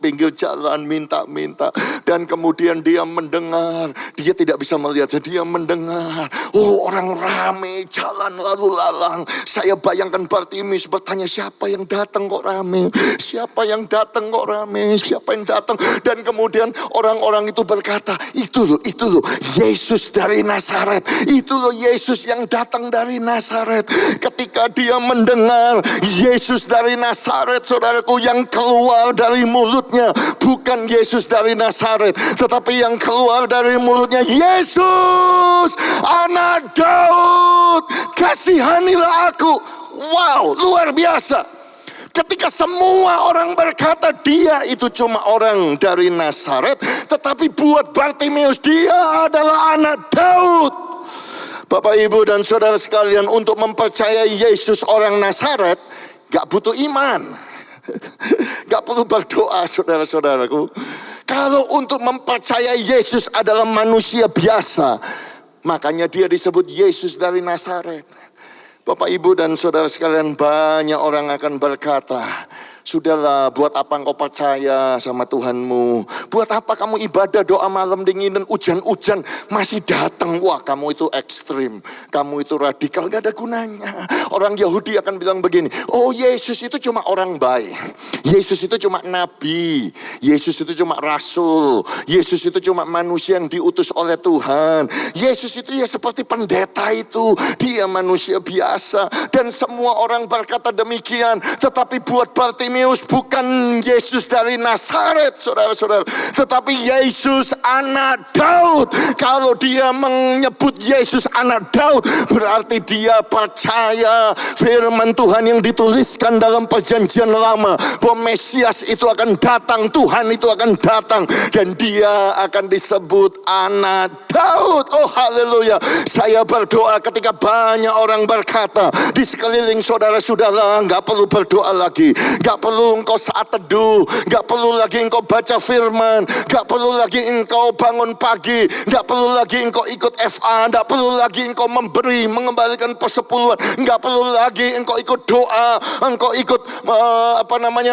pinggir jalan minta-minta, dan kemudian dia mendengar, dia tidak bisa melihat, dia mendengar, oh orang rame jalan lalu lalang. Saya bayangkan Bartimeus bertanya, siapa yang datang kok rame, siapa yang datang kok rame, siapa yang datang. Dan kemudian orang-orang itu berkata, itu loh Yesus dari Nazaret, itu loh Yesus yang datang dari Nazaret. Ketika dia mendengar Yesus dari Nazaret, saudaraku, yang keluar dari mulutnya bukan Yesus dari Nazaret, tetapi yang keluar dari mulutnya, Yesus anak Daud, kasihanilah aku. Wow, luar biasa. Ketika semua orang berkata dia itu cuma orang dari Nazaret, tetapi buat Bartimeus dia adalah anak Daud. Bapak, Ibu dan saudara sekalian, untuk mempercayai Yesus orang Nazaret gak butuh iman, gak perlu berdoa, saudara-saudaraku. Kalau untuk mempercayai Yesus adalah manusia biasa, makanya dia disebut Yesus dari Nazaret. Bapak, Ibu dan saudara sekalian, banyak orang akan berkata, sudahlah, buat apa engkau percaya sama Tuhanmu? Buat apa kamu ibadah doa malam dingin dan hujan-hujan masih datang? Wah, kamu itu ekstrim, kamu itu radikal, gak ada gunanya. Orang Yahudi akan bilang begini, oh Yesus itu cuma orang baik, Yesus itu cuma nabi, Yesus itu cuma rasul, Yesus itu cuma manusia yang diutus oleh Tuhan, Yesus itu ya seperti pendeta itu, dia manusia biasa. Dan semua orang berkata demikian. Tetapi buat Bartimeus bukan Yesus dari Nazaret, saudara-saudara, tetapi Yesus anak Daud. Kalau dia menyebut Yesus anak Daud, berarti dia percaya firman Tuhan yang dituliskan dalam perjanjian lama, bahwa Mesias itu akan datang, Tuhan itu akan datang, dan dia akan disebut anak Daud. Oh haleluya. Saya berdoa ketika banyak orang berkata di sekeliling saudara, sudahlah, gak perlu berdoa lagi, gak perlu engkau saat teduh, gak perlu lagi engkau baca firman, gak perlu lagi engkau bangun pagi, gak perlu lagi engkau ikut FA, gak perlu lagi engkau memberi, mengembalikan persepuluhan, gak perlu lagi engkau ikut doa, engkau ikut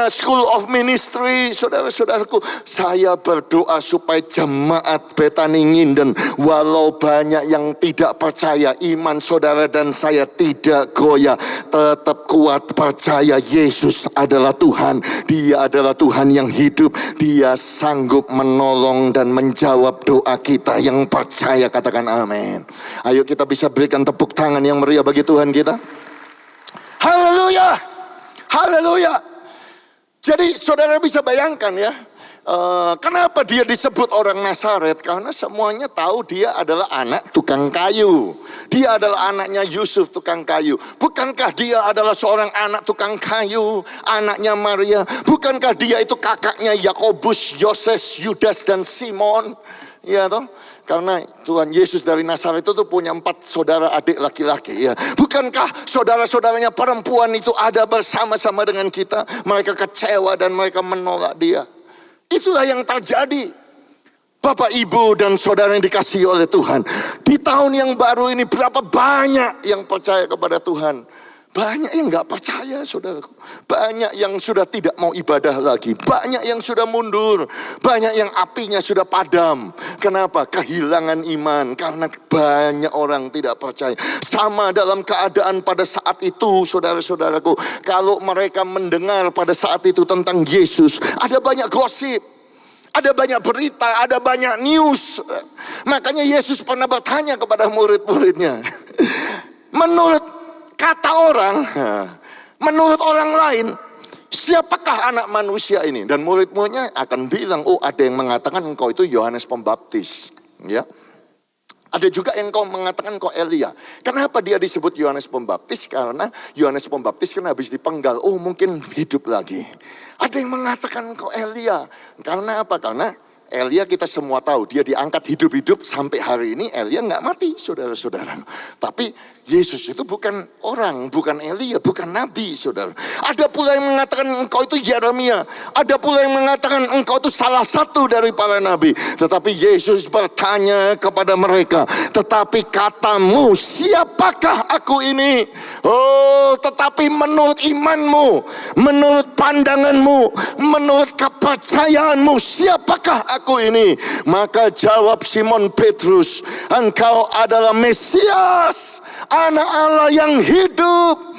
School of Ministry. Saudara-saudaraku, saya berdoa supaya jemaat Betani Nginden, walau banyak yang tidak percaya, iman saudara dan saya tidak goyah, tetap kuat percaya Yesus adalah Tuhan. Dia adalah Tuhan yang hidup. Dia sanggup menolong dan menjawab doa kita. Yang percaya katakan amin. Ayo kita bisa berikan tepuk tangan yang meriah bagi Tuhan kita. Haleluya, haleluya. Jadi saudara bisa bayangkan ya, kenapa dia disebut orang Nazaret? Karena semuanya tahu dia adalah anak tukang kayu. Dia adalah anaknya Yusuf tukang kayu. Bukankah dia adalah seorang anak tukang kayu, anaknya Maria? Bukankah dia itu kakaknya Yakobus, Yoses, Yudas dan Simon? Ya toh, karena Tuhan Yesus dari Nazaret itu punya 4 saudara adik laki-laki. Ya, bukankah saudara-saudaranya perempuan itu ada bersama-sama dengan kita? Mereka kecewa dan mereka menolak dia. Itulah yang terjadi. Bapak, ibu dan saudara yang dikasihi oleh Tuhan, di tahun yang baru ini berapa banyak yang percaya kepada Tuhan? Banyak yang gak percaya, saudaraku. Banyak yang sudah tidak mau ibadah lagi. Banyak yang sudah mundur. Banyak yang apinya sudah padam. Kenapa? Kehilangan iman. Karena banyak orang tidak percaya. Sama dalam keadaan pada saat itu, saudara-saudaraku. Kalau mereka mendengar pada saat itu tentang Yesus, ada banyak gosip. Ada banyak berita, ada banyak news. Makanya Yesus pernah bertanya kepada murid-muridnya. Menurut kata orang, menurut orang lain, siapakah anak manusia ini? Dan murid-muridnya akan bilang, oh ada yang mengatakan engkau itu Yohanes Pembaptis. Ya. Ada juga yang kau mengatakan kau Elia. Kenapa dia disebut Yohanes Pembaptis? Karena Yohanes Pembaptis kan habis dipenggal. Oh mungkin hidup lagi. Ada yang mengatakan kau Elia. Karena apa? Karena Elia kita semua tahu dia diangkat hidup-hidup sampai hari ini Elia nggak mati, saudara-saudara. Tapi Yesus itu bukan orang, bukan Elia, bukan nabi, saudara. Ada pula yang mengatakan engkau itu Yeremia. Ada pula yang mengatakan engkau itu salah satu dari para nabi. Tetapi Yesus bertanya kepada mereka, tetapi katamu siapakah aku ini? Oh, tetapi menurut imanmu, menurut pandanganmu, menurut kepercayaanmu, siapakah aku ini? Maka jawab Simon Petrus, engkau adalah Mesias, Anak Allah yang hidup.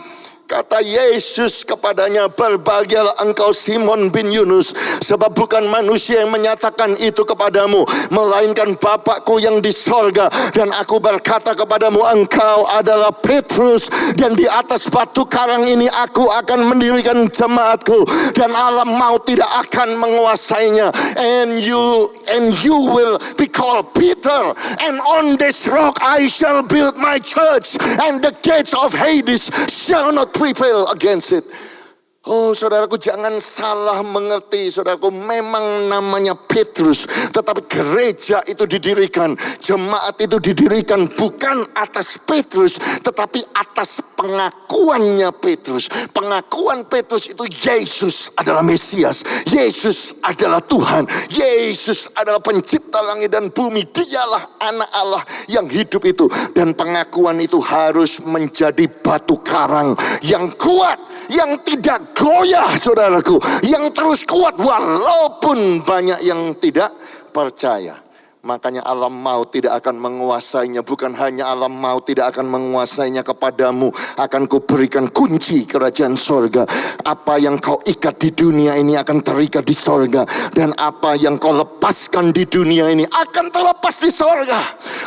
Kata Yesus kepadanya, berbahagialah engkau Simon bin Yunus, sebab bukan manusia yang menyatakan itu kepadamu, melainkan Bapakku yang di sorga. Dan aku berkata kepadamu, engkau adalah Petrus, dan di atas batu karang ini aku akan mendirikan jemaatku, dan alam maut tidak akan menguasainya. And you will be called Peter, and on this rock I shall build my church, and the gates of Hades shall not prevail against it. Oh saudaraku, jangan salah mengerti saudaraku. Memang namanya Petrus, tetapi gereja itu didirikan, jemaat itu didirikan bukan atas Petrus, tetapi atas pengakuannya Petrus. Pengakuan Petrus itu Yesus adalah Mesias, Yesus adalah Tuhan, Yesus adalah pencipta langit dan bumi. Dialah anak Allah yang hidup itu. Dan pengakuan itu harus menjadi batu karang yang kuat, yang tidak goyah, saudaraku, yang terus kuat walaupun banyak yang tidak percaya. Makanya alam maut tidak akan menguasainya. Bukan hanya alam maut tidak akan menguasainya, kepadamu akan kuberikan kunci kerajaan sorga. Apa yang kau ikat di dunia ini akan terikat di sorga, dan apa yang kau lepaskan di dunia ini akan terlepas di sorga.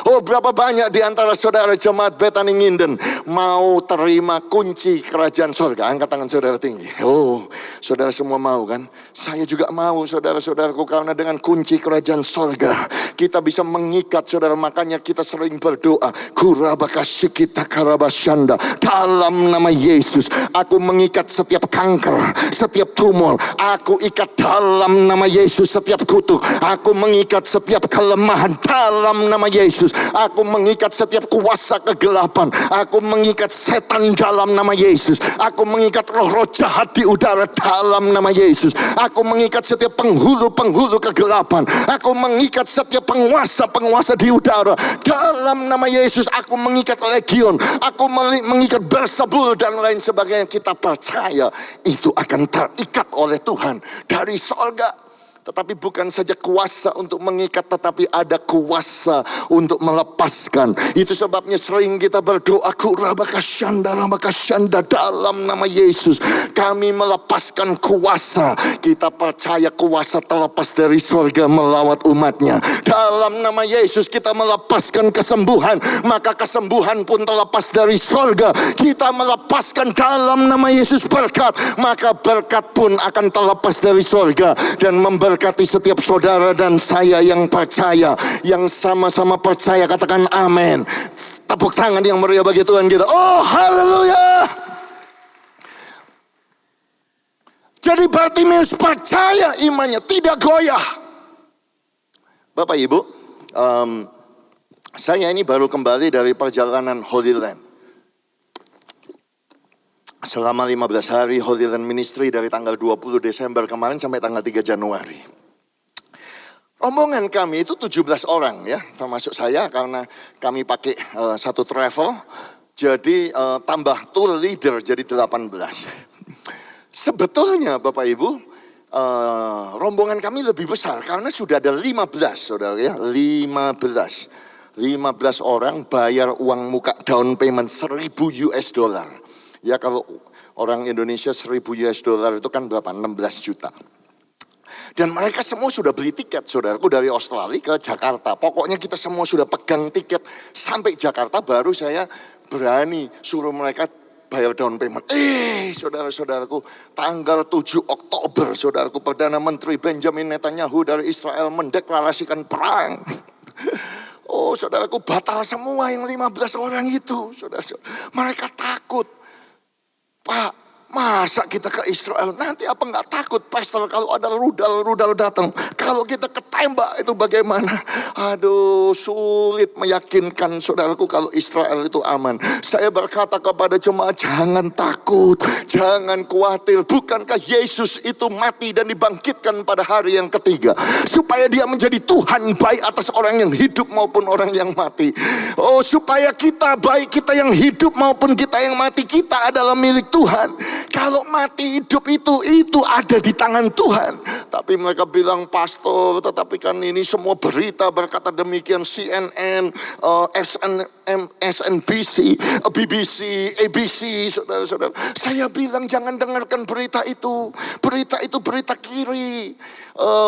Oh, berapa banyak di antara saudara jemaat Bethany Nginden mau terima kunci kerajaan sorga? Angkat tangan saudara tinggi. Oh, saudara semua mau kan? Saya juga mau, saudara-saudaraku, karena dengan kunci kerajaan sorga kita bisa mengikat, saudara. Makanya kita sering berdoa, kurabakasikita karabasyanda, dalam nama Yesus aku mengikat setiap kanker, setiap tumor. Aku ikat dalam nama Yesus setiap kutuk. Aku mengikat setiap kelemahan dalam nama Yesus. Aku mengikat setiap kuasa kegelapan. Aku mengikat setan dalam nama Yesus. Aku mengikat roh-roh jahat di udara dalam nama Yesus. Aku mengikat setiap penghulu-penghulu kegelapan. Aku mengikat setiap penguasa-penguasa di udara dalam nama Yesus. Aku mengikat legion, aku mengikat Beelzebul dan lain sebagainya. Kita percaya itu akan terikat oleh Tuhan dari sorga. Tetapi bukan saja kuasa untuk mengikat, tetapi ada kuasa untuk melepaskan. Itu sebabnya sering kita berdoa, kurabakasyanda dalam nama Yesus. Kami melepaskan kuasa. Kita percaya kuasa terlepas dari sorga melawat umatnya. Dalam nama Yesus kita melepaskan kesembuhan. Maka kesembuhan pun terlepas dari sorga. Kita melepaskan dalam nama Yesus berkat. Maka berkat pun akan terlepas dari sorga. Dan memberkati setiap saudara dan saya yang percaya, yang sama-sama percaya, katakan amin. Tepuk tangan yang meriah bagi Tuhan kita. Oh haleluya. Jadi Bartimeus percaya, imannya tidak goyah. Bapak Ibu, saya ini baru kembali dari perjalanan Holy Land. Selama 15 hari Holy Land Ministry dari tanggal 20 Desember kemarin sampai tanggal 3 Januari. Rombongan kami itu 17 orang ya, termasuk saya karena kami pakai satu travel. Jadi tambah tour leader jadi 18. Sebetulnya Bapak Ibu, rombongan kami lebih besar karena sudah ada 15 saudara ya, 15 orang bayar uang muka down payment 1.000 US dollar. Ya kalau orang Indonesia 1.000 US dollar itu kan berapa? 16 juta. Dan mereka semua sudah beli tiket, saudaraku, dari Australia ke Jakarta. Pokoknya kita semua sudah pegang tiket sampai Jakarta, baru saya berani suruh mereka bayar down payment. Saudara-saudaraku, tanggal 7 Oktober, saudaraku, Perdana Menteri Benjamin Netanyahu dari Israel mendeklarasikan perang. Oh, saudaraku, batal semua yang 15 orang itu. Saudara-saudara, mereka takut. Pak, masa kita ke Israel? Nanti apa nggak takut, pastor, kalau ada rudal datang? Kalau kita ketembak itu bagaimana? Aduh, sulit meyakinkan saudaraku kalau Israel itu aman. Saya berkata kepada jemaat, jangan takut, jangan khawatir. Bukankah Yesus itu mati dan dibangkitkan pada hari yang ketiga? Supaya dia menjadi Tuhan baik atas orang yang hidup maupun orang yang mati. Oh, supaya kita baik, kita yang hidup maupun kita yang mati, kita adalah milik Tuhan. Kalau mati hidup itu ada di tangan Tuhan. Tapi mereka bilang, pastor, tetapi kan ini semua berita berkata demikian. CNN, SNBC, BBC, ABC, saudara-saudara. Saya bilang jangan dengarkan berita itu. Berita itu berita kiri.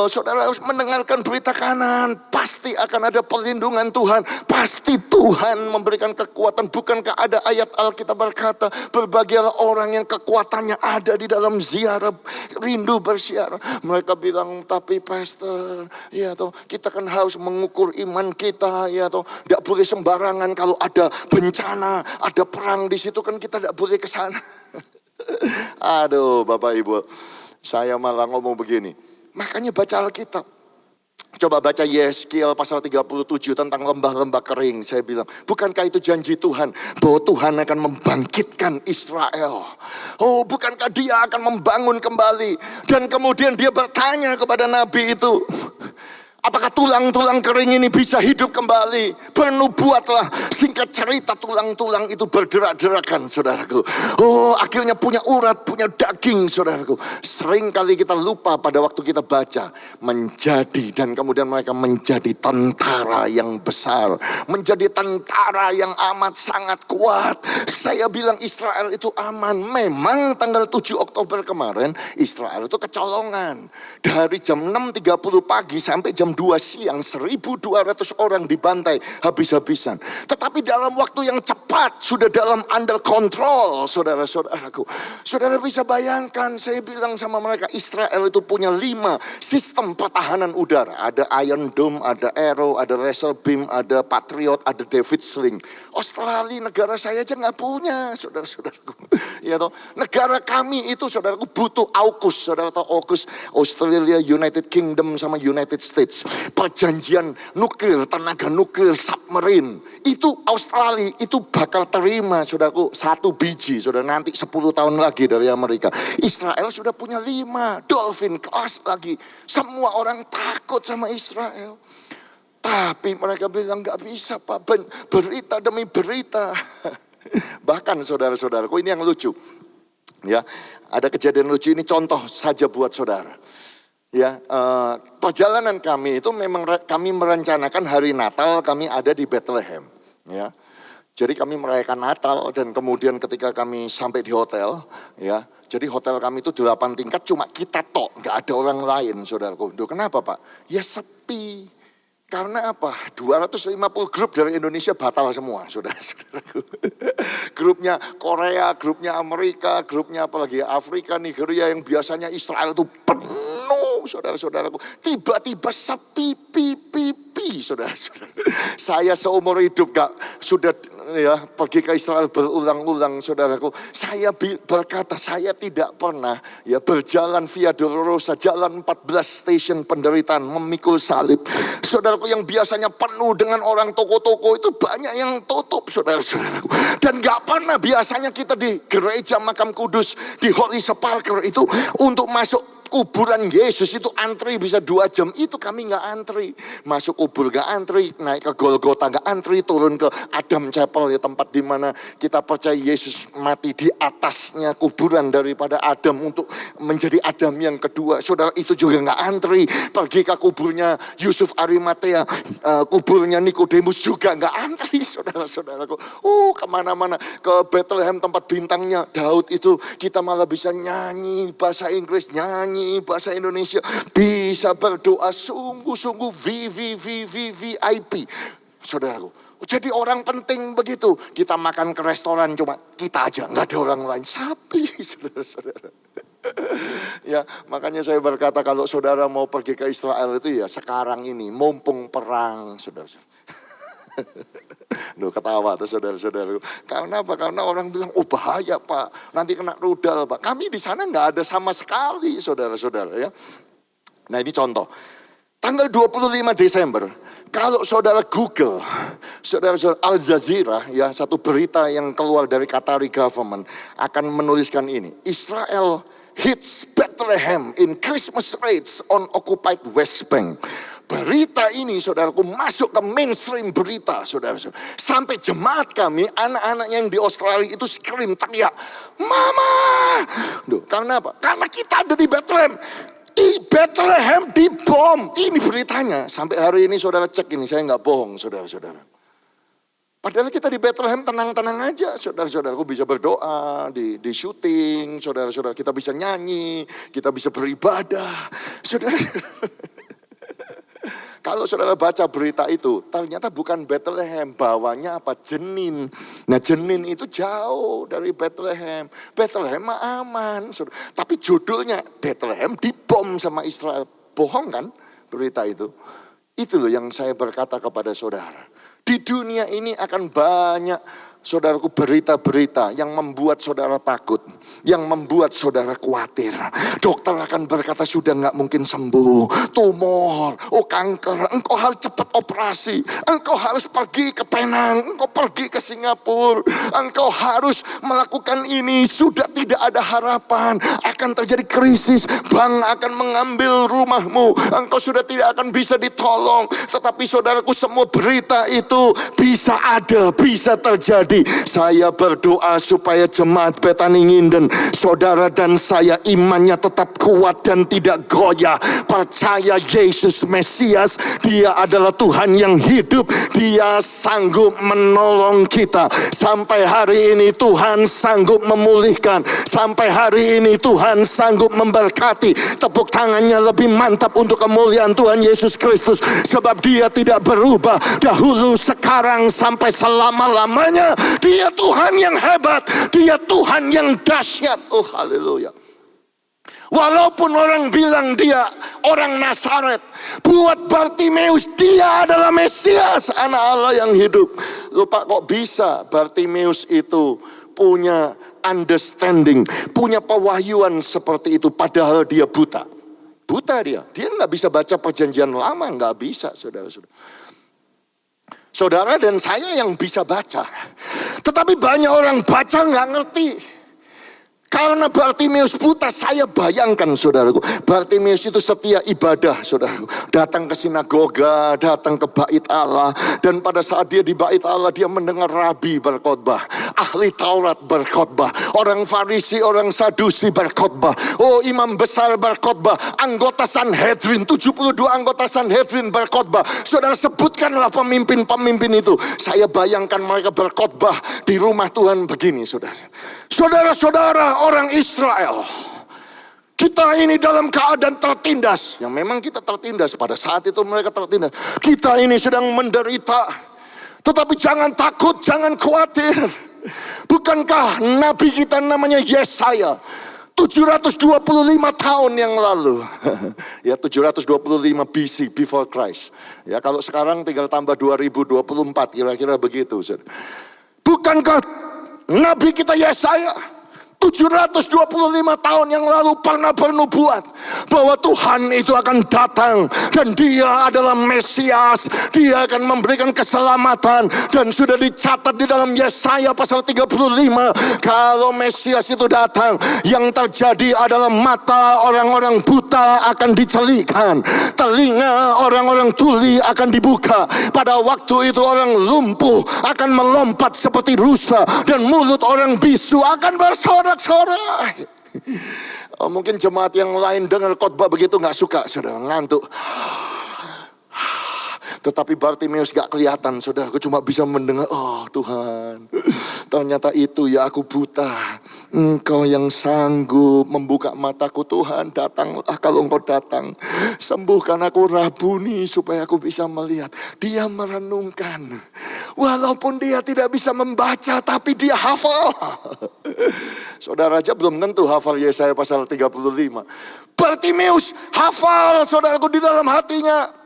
Saudara harus mendengarkan berita kanan. Pasti akan ada perlindungan Tuhan. Pasti Tuhan memberikan kekuatan. Bukankah ada ayat Alkitab berkata, berbahagialah orang yang kekuatannya ada di dalam ziarah, rindu bersiar. Mereka bilang, tapi pastor, ya toh, kita kan harus mengukur iman kita, ya toh, tidak boleh sembarangan. Kalau ada bencana, ada perang di situ kan kita tidak boleh ke sana. Aduh, Bapak Ibu, saya malah ngomong begini. Makanya baca Alkitab. Coba baca Yeskiel pasal 37 tentang lembah-lembah kering. Saya bilang, bukankah itu janji Tuhan bahwa Tuhan akan membangkitkan Israel? Oh, bukankah dia akan membangun kembali? Dan kemudian dia bertanya kepada nabi itu, apakah tulang-tulang kering ini bisa hidup kembali? Bernubuatlah. Singkat cerita, tulang-tulang itu berderak-derakan, saudaraku. Oh, akhirnya punya urat, punya daging, saudaraku. Sering kali kita lupa pada waktu kita baca. Menjadi, dan kemudian mereka menjadi tentara yang besar. Menjadi tentara yang amat sangat kuat. Saya bilang Israel itu aman. Memang tanggal 7 Oktober kemarin, Israel itu kecolongan. Dari jam 6.30 pagi sampai jam 2 siang 1.200 orang dibantai habis-habisan. Tetapi dalam waktu yang cepat sudah dalam under control, saudara-saudaraku. Saudara bisa bayangkan, saya bilang sama mereka, Israel itu punya 5 sistem pertahanan udara. Ada Iron Dome, ada Arrow, ada Laser Beam, ada Patriot, ada David Sling. Australia, negara saya aja nggak punya, saudara-saudaraku. Ya toh, negara kami itu, saudaraku, butuh AUKUS. Saudara tahu AUKUS? Australia, United Kingdom sama United States. Perjanjian nuklir, tenaga nuklir, submarine. Itu Australia, itu bakal terima, saudaraku, 1 biji. Saudara, nanti 10 tahun lagi dari Amerika. Israel sudah punya 5, Dolphin class lagi. Semua orang takut sama Israel. Tapi mereka bilang gak bisa, Pak, berita demi berita. Bahkan saudara-saudaraku, ini yang lucu. Ya, ada kejadian lucu, ini contoh saja buat saudara. Ya, perjalanan kami itu memang kami merencanakan hari Natal kami ada di Bethlehem. Ya, jadi kami merayakan Natal dan kemudian ketika kami sampai di hotel, ya, jadi hotel kami itu 8 tingkat cuma kita tok, nggak ada orang lain, saudaraku. Duh, kenapa Pak? Ya sepi. Karena apa? 250 grup dari Indonesia batal semua, saudara-saudaraku. Grupnya Korea, grupnya Amerika, grupnya apalagi Afrika, Nigeria yang biasanya Israel itu penuh, saudara-saudaraku. Tiba-tiba sepi, saudara-saudara. Saya seumur hidup gak sudah ya pergi ke Israel berulang-ulang, saudaraku. Saya berkata saya tidak pernah ya berjalan via Dolorosa, jalan 14 stasiun penderitaan memikul salib. Saudaraku, yang biasanya penuh dengan orang toko-toko itu banyak yang tutup, saudara-saudaraku. Dan gak pernah biasanya kita di gereja Makam Kudus, di Holy Sepulchre itu untuk masuk kuburan Yesus itu antri bisa 2 jam. Itu kami gak antri. Masuk kubur gak antri, naik ke Golgota gak antri, turun ke Adam Chapel, ya tempat di mana kita percaya Yesus mati di atasnya kuburan daripada Adam untuk menjadi Adam yang kedua. Saudara, itu juga gak antri. Pergi ke kuburnya Yusuf Arimatea, kuburnya Nikodemus juga gak antri, saudara-saudaraku. Kemana-mana, ke Bethlehem tempat bintangnya Daud itu kita malah bisa nyanyi bahasa Inggris, nyanyi bahasa Indonesia, bisa berdoa sungguh-sungguh VIP, saudaraku. Jadi orang penting begitu. Kita makan ke restoran cuma kita aja, nggak ada orang lain. Sapi, saudara-saudara. Ya, makanya saya berkata kalau saudara mau pergi ke Israel itu ya sekarang ini, mumpung perang, saudara-saudara. Duh, ketawa tuh saudara-saudara. Karena apa? Karena orang bilang, oh bahaya Pak, nanti kena rudal Pak. Kami di sana nggak ada sama sekali, saudara-saudara ya. Nah ini contoh. Tanggal 25 Desember, kalau saudara Google, saudara-saudara Al Jazeera, ya satu berita yang keluar dari Qatari government akan menuliskan ini. Israel hits Bethlehem in Christmas raids on occupied West Bank. Berita ini saudaraku masuk ke mainstream berita, saudara-saudara. Sampai jemaat kami, anak-anak yang di Australia itu scream, teriak, Mama! Duh, karena apa? Karena kita ada di Bethlehem. Bethlehem dibom. Ini beritanya. Sampai hari ini saudara cek ini, saya nggak bohong, saudara-saudara. Padahal kita di Bethlehem tenang-tenang aja, saudara-saudaraku bisa berdoa, di syuting, saudara-saudara kita bisa nyanyi, kita bisa beribadah, saudara. Kalau saudara baca berita itu, ternyata bukan Bethlehem, bawahnya apa? Jenin. Nah Jenin itu jauh dari Bethlehem. Bethlehem mah aman. Saudara. Tapi judulnya Bethlehem dibom sama Israel. Bohong kan berita itu? Itu loh yang saya berkata kepada saudara. Di dunia ini akan banyak saudaraku berita-berita yang membuat saudara takut, yang membuat saudara khawatir. Dokter akan berkata sudah gak mungkin sembuh, tumor, kanker, engkau harus cepat operasi, engkau harus pergi ke Penang, engkau pergi ke Singapura, engkau harus melakukan ini, sudah tidak ada harapan, akan terjadi krisis, bank akan mengambil rumahmu, engkau sudah tidak akan bisa ditolong. Tetapi saudaraku, semua berita itu bisa ada, bisa terjadi. Saya berdoa supaya jemaat Betani Nginden, saudara dan saya imannya tetap kuat dan tidak goyah. Percaya Yesus Mesias, Dia adalah Tuhan yang hidup. Dia sanggup menolong kita. Sampai hari ini Tuhan sanggup memulihkan. Sampai hari ini Tuhan sanggup memberkati. Tepuk tangannya lebih mantap untuk kemuliaan Tuhan Yesus Kristus. Sebab Dia tidak berubah. Dahulu, sekarang, sampai selama-lamanya. Dia Tuhan yang hebat, Dia Tuhan yang dahsyat. Oh haleluya. Walaupun orang bilang dia orang Nazaret, buat Bartimeus dia adalah Mesias, anak Allah yang hidup. Lupa kok bisa Bartimeus itu punya understanding, punya pewahyuan seperti itu padahal dia buta. Buta dia nggak bisa baca perjanjian lama, nggak bisa, saudara-saudara. Saudara dan saya yang bisa baca. Tetapi banyak orang baca nggak ngerti. Karena Bartimeus buta, saya bayangkan saudaraku, Bartimeus itu setia ibadah saudaraku. Datang ke sinagoga, datang ke bait Allah. Dan pada saat dia di bait Allah, dia mendengar rabi berkhotbah, ahli Taurat berkhotbah, orang Farisi, orang Sadusi berkhotbah, oh imam besar berkhotbah, anggota Sanhedrin, 72 anggota Sanhedrin berkhotbah. Saudara, sebutkanlah pemimpin-pemimpin itu. Saya bayangkan mereka berkhotbah di rumah Tuhan begini saudara. Saudara-saudara orang Israel, kita ini dalam keadaan tertindas. Yang memang kita tertindas, pada saat itu mereka tertindas. Kita ini sedang menderita. Tetapi jangan takut, jangan khawatir. Bukankah nabi kita namanya Yesaya 725 tahun yang lalu. Ya 725 BC, before Christ. Ya kalau sekarang tinggal tambah 2024, kira-kira begitu. Bukankah nabi kita Yesaya 725 tahun yang lalu pernah bernubuat bahwa Tuhan itu akan datang dan dia adalah Mesias, dia akan memberikan keselamatan. Dan sudah dicatat di dalam Yesaya pasal 35, kalau Mesias itu datang, yang terjadi adalah mata orang-orang buta akan dicelikan, telinga orang-orang tuli akan dibuka. Pada waktu itu orang lumpuh akan melompat seperti rusa, dan mulut orang bisu akan bersorak-sorak. Oh, mungkin jemaat yang lain dengar khotbah begitu nggak suka, saudara, ngantuk. Tetapi Bartimeus gak kelihatan, saudara. Aku cuma bisa mendengar, oh Tuhan, ternyata itu ya aku buta. Engkau yang sanggup membuka mataku, Tuhan. Datanglah kalau Engkau datang. Sembuhkan aku Rabuni supaya aku bisa melihat. Dia merenungkan. Walaupun dia tidak bisa membaca, tapi dia hafal. Saudara aja belum tentu hafal Yesaya pasal 35. Bartimeus hafal, saudaraku, di dalam hatinya.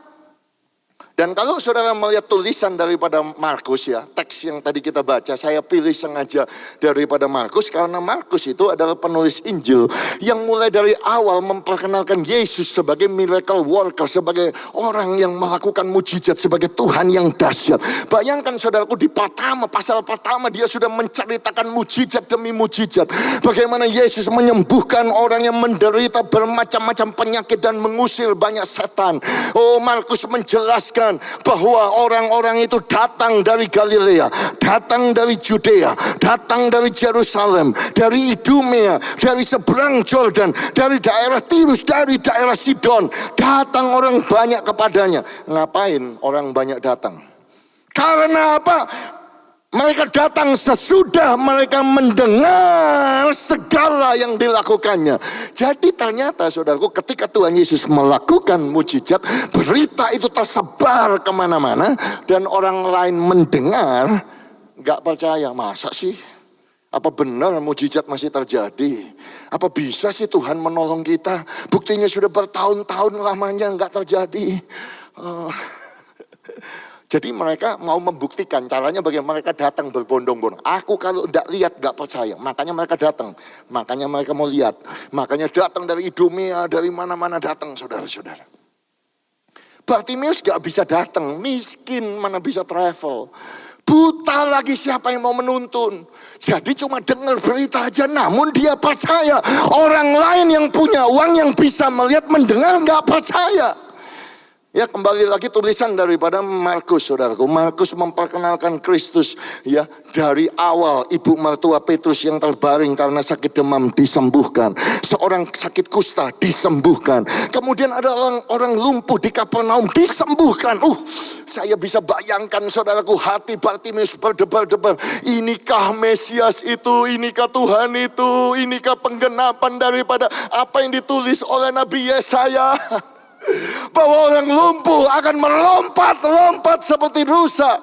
Dan kalau saudara melihat tulisan daripada Markus, ya, teks yang tadi kita baca, saya pilih sengaja daripada Markus karena Markus itu adalah penulis Injil yang mulai dari awal memperkenalkan Yesus sebagai miracle worker, sebagai orang yang melakukan mujizat, sebagai Tuhan yang dahsyat. Bayangkan saudaraku, di pasal pertama dia sudah menceritakan mujizat demi mujizat. Bagaimana Yesus menyembuhkan orang yang menderita bermacam-macam penyakit dan mengusir banyak setan. Oh, Markus menjelaskan bahwa orang-orang itu datang dari Galilea, datang dari Judea, datang dari Yerusalem, dari Idumea, dari seberang Jordan, dari daerah Tirus, dari daerah Sidon. Datang orang banyak kepadanya. Ngapain orang banyak datang? Karena apa? Mereka datang sesudah mereka mendengar segala yang dilakukannya. Jadi ternyata saudaraku, ketika Tuhan Yesus melakukan mujizat, berita itu tersebar kemana-mana. Dan orang lain mendengar, gak percaya. Masa sih? Apa benar mujizat masih terjadi? Apa bisa sih Tuhan menolong kita? Buktinya sudah bertahun-tahun lamanya gak terjadi. Jadi mereka mau membuktikan, caranya bagaimana mereka datang berbondong-bondong. Aku kalau tidak lihat gak percaya, makanya mereka datang. Makanya mereka mau lihat. Makanya datang dari Idumea, dari mana-mana datang, saudara-saudara. Bartimeus gak bisa datang, miskin mana bisa travel. Buta lagi, siapa yang mau menuntun? Jadi cuma dengar berita aja, namun dia percaya. Orang lain yang punya uang, yang bisa melihat, mendengar, gak percaya. Ya, kembali lagi tulisan daripada Markus, saudaraku. Markus memperkenalkan Kristus, ya, dari awal ibu mertua Petrus yang terbaring karena sakit demam disembuhkan. Seorang sakit kusta disembuhkan. Kemudian ada orang lumpuh di Kapernaum disembuhkan. Saya bisa bayangkan, saudaraku, hati Bartimeus berdebar-debar. Inikah Mesias itu? Inikah Tuhan itu? Inikah penggenapan daripada apa yang ditulis oleh Nabi Yesaya? Bahwa orang lumpuh akan melompat-lompat seperti rusa.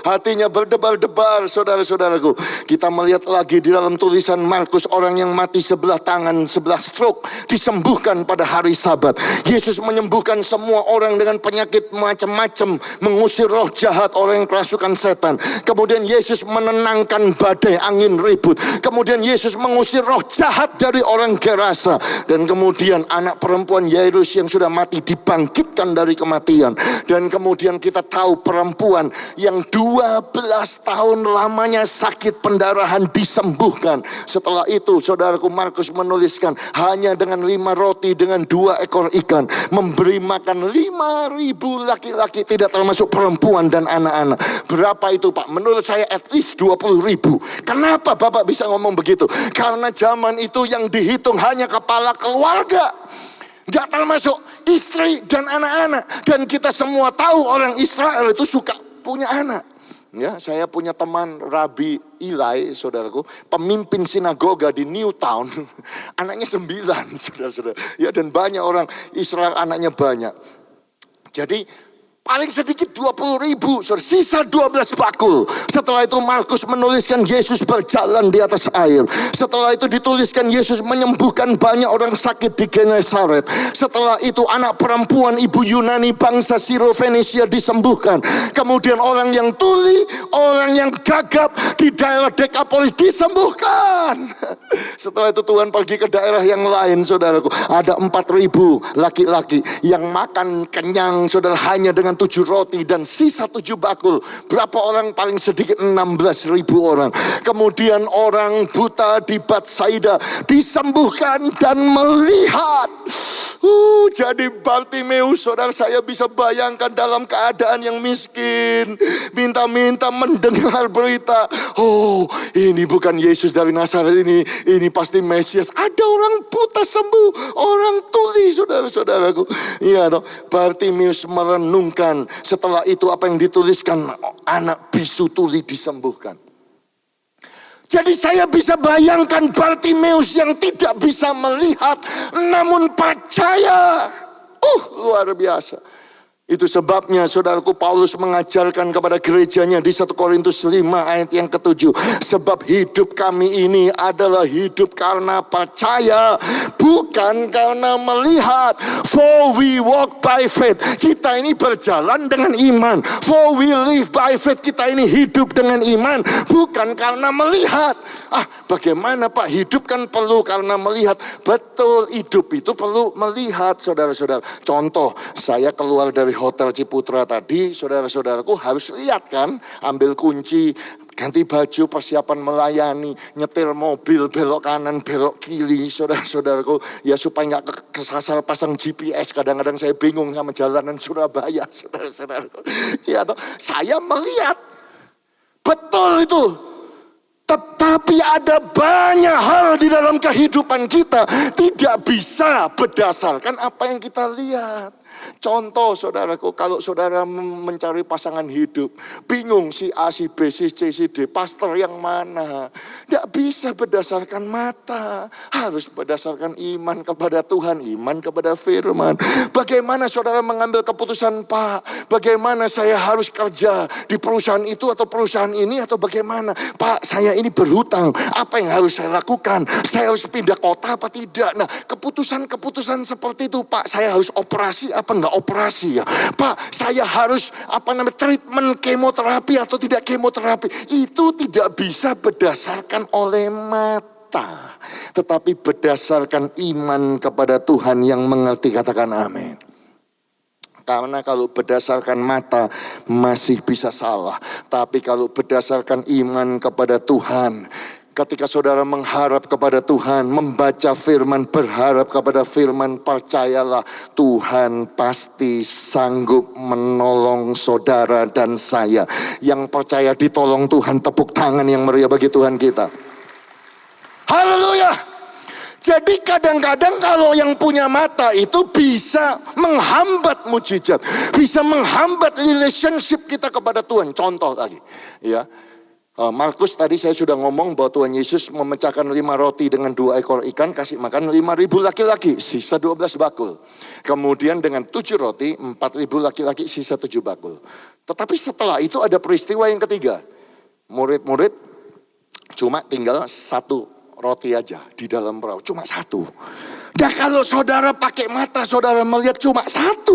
Hatinya berdebar-debar, saudara-saudaraku. Kita melihat lagi di dalam tulisan Markus, orang yang mati sebelah tangan, sebelah stroke, disembuhkan pada hari Sabat. Yesus menyembuhkan semua orang dengan penyakit macam-macam, mengusir roh jahat, orang yang kerasukan setan. Kemudian Yesus menenangkan badai angin ribut. Kemudian Yesus mengusir roh jahat dari orang Gerasa. Dan kemudian anak perempuan Yairus yang sudah mati dibangkitkan dari kematian. Dan kemudian kita tahu perempuan yang 12 tahun lamanya sakit pendarahan disembuhkan. Setelah itu saudaraku, Markus menuliskan hanya dengan 5 roti dengan 2 ekor ikan memberi makan 5.000 laki-laki, tidak termasuk perempuan dan anak-anak. Berapa itu Pak? Menurut saya at least 20.000. Kenapa Bapak bisa ngomong begitu? Karena zaman itu yang dihitung hanya kepala keluarga, gak termasuk istri dan anak-anak. Dan kita semua tahu orang Israel itu suka punya anak. Ya, saya punya teman Rabi Eli, saudaraku, pemimpin sinagoga di Newtown. Anaknya 9, saudara-saudara. Ya, dan banyak orang Israel anaknya banyak. Jadi paling sedikit 20.000, sisa 12 bakul. Setelah itu Markus menuliskan Yesus berjalan di atas air. Setelah itu dituliskan Yesus menyembuhkan banyak orang sakit di Genesaret. Setelah itu anak perempuan ibu Yunani bangsa Siro-Fenisia disembuhkan. Kemudian orang yang tuli, orang yang gagap di daerah Dekapolis disembuhkan. Setelah itu Tuhan pergi ke daerah yang lain, saudaraku. Ada 4.000 laki-laki yang makan kenyang, saudara, hanya dengan 7 roti dan sisa 7 bakul. Berapa orang? Paling sedikit 16.000 orang. Kemudian orang buta di Batsaida disembuhkan dan melihat. Jadi Bartimeus, saudara, saya bisa bayangkan dalam keadaan yang miskin, minta-minta mendengar berita. Oh, ini bukan Yesus dari Nazaret, ini pasti Mesias. Ada orang buta sembuh, orang tuli, saudara-saudaraku. Iya toh, Bartimeus merenungkan. Setelah itu apa yang dituliskan, anak bisu tuli disembuhkan. Jadi saya bisa bayangkan Bartimeus yang tidak bisa melihat namun percaya. Luar biasa. Itu sebabnya saudaraku, Paulus mengajarkan kepada gerejanya di 1 Korintus 5 ayat yang ke-7. Sebab hidup kami ini adalah hidup karena percaya, bukan karena melihat. For we walk by faith. Kita ini berjalan dengan iman. For we live by faith. Kita ini hidup dengan iman, bukan karena melihat. Bagaimana Pak? Hidup kan perlu karena melihat. Betul, hidup itu perlu melihat, saudara-saudara. Contoh, saya keluar dari Hotel Ciputra tadi, saudara-saudaraku harus lihat kan, ambil kunci, ganti baju, persiapan melayani, nyetir mobil, belok kanan, belok kiri, saudara-saudaraku, ya supaya nggak kesasar pasang GPS. Kadang-kadang saya bingung sama jalanan Surabaya, saudara-saudaraku. Ya, saya melihat, betul itu. Tetapi ada banyak hal di dalam kehidupan kita tidak bisa berdasarkan apa yang kita lihat. Contoh saudaraku, kalau saudara mencari pasangan hidup, bingung si A, si B, si C, si D, pastor yang mana. Tidak bisa berdasarkan mata, harus berdasarkan iman kepada Tuhan, iman kepada firman. Bagaimana saudara mengambil keputusan, Pak, bagaimana saya harus kerja di perusahaan itu atau perusahaan ini, atau bagaimana? Pak, saya ini berhutang, apa yang harus saya lakukan? Saya harus pindah kota apa tidak? Nah, keputusan-keputusan seperti itu, Pak, saya harus operasi apa enggak operasi ya? Pak, saya harus treatment kemoterapi atau tidak kemoterapi? Itu tidak bisa berdasarkan oleh mata, tetapi berdasarkan iman kepada Tuhan yang mengerti. Katakan amin. Karena kalau berdasarkan mata masih bisa salah, tapi kalau berdasarkan iman kepada Tuhan, ketika saudara mengharap kepada Tuhan, membaca firman, berharap kepada firman, percayalah Tuhan pasti sanggup menolong saudara dan saya. Yang percaya ditolong Tuhan, tepuk tangan yang meriah bagi Tuhan kita. Haleluya. Jadi kadang-kadang kalau yang punya mata itu bisa menghambat mujizat, bisa menghambat relationship kita kepada Tuhan. Contoh lagi, ya. Markus tadi saya sudah ngomong bahwa Tuhan Yesus memecahkan 5 roti dengan 2 ekor ikan, kasih makan 5.000 laki-laki, sisa 12 bakul. Kemudian dengan 7 roti, 4.000 laki-laki, sisa 7 bakul. Tetapi setelah itu ada peristiwa yang ketiga. Murid-murid cuma tinggal 1 roti aja di dalam perahu, cuma 1. Nah kalau saudara pakai mata, saudara melihat cuma 1,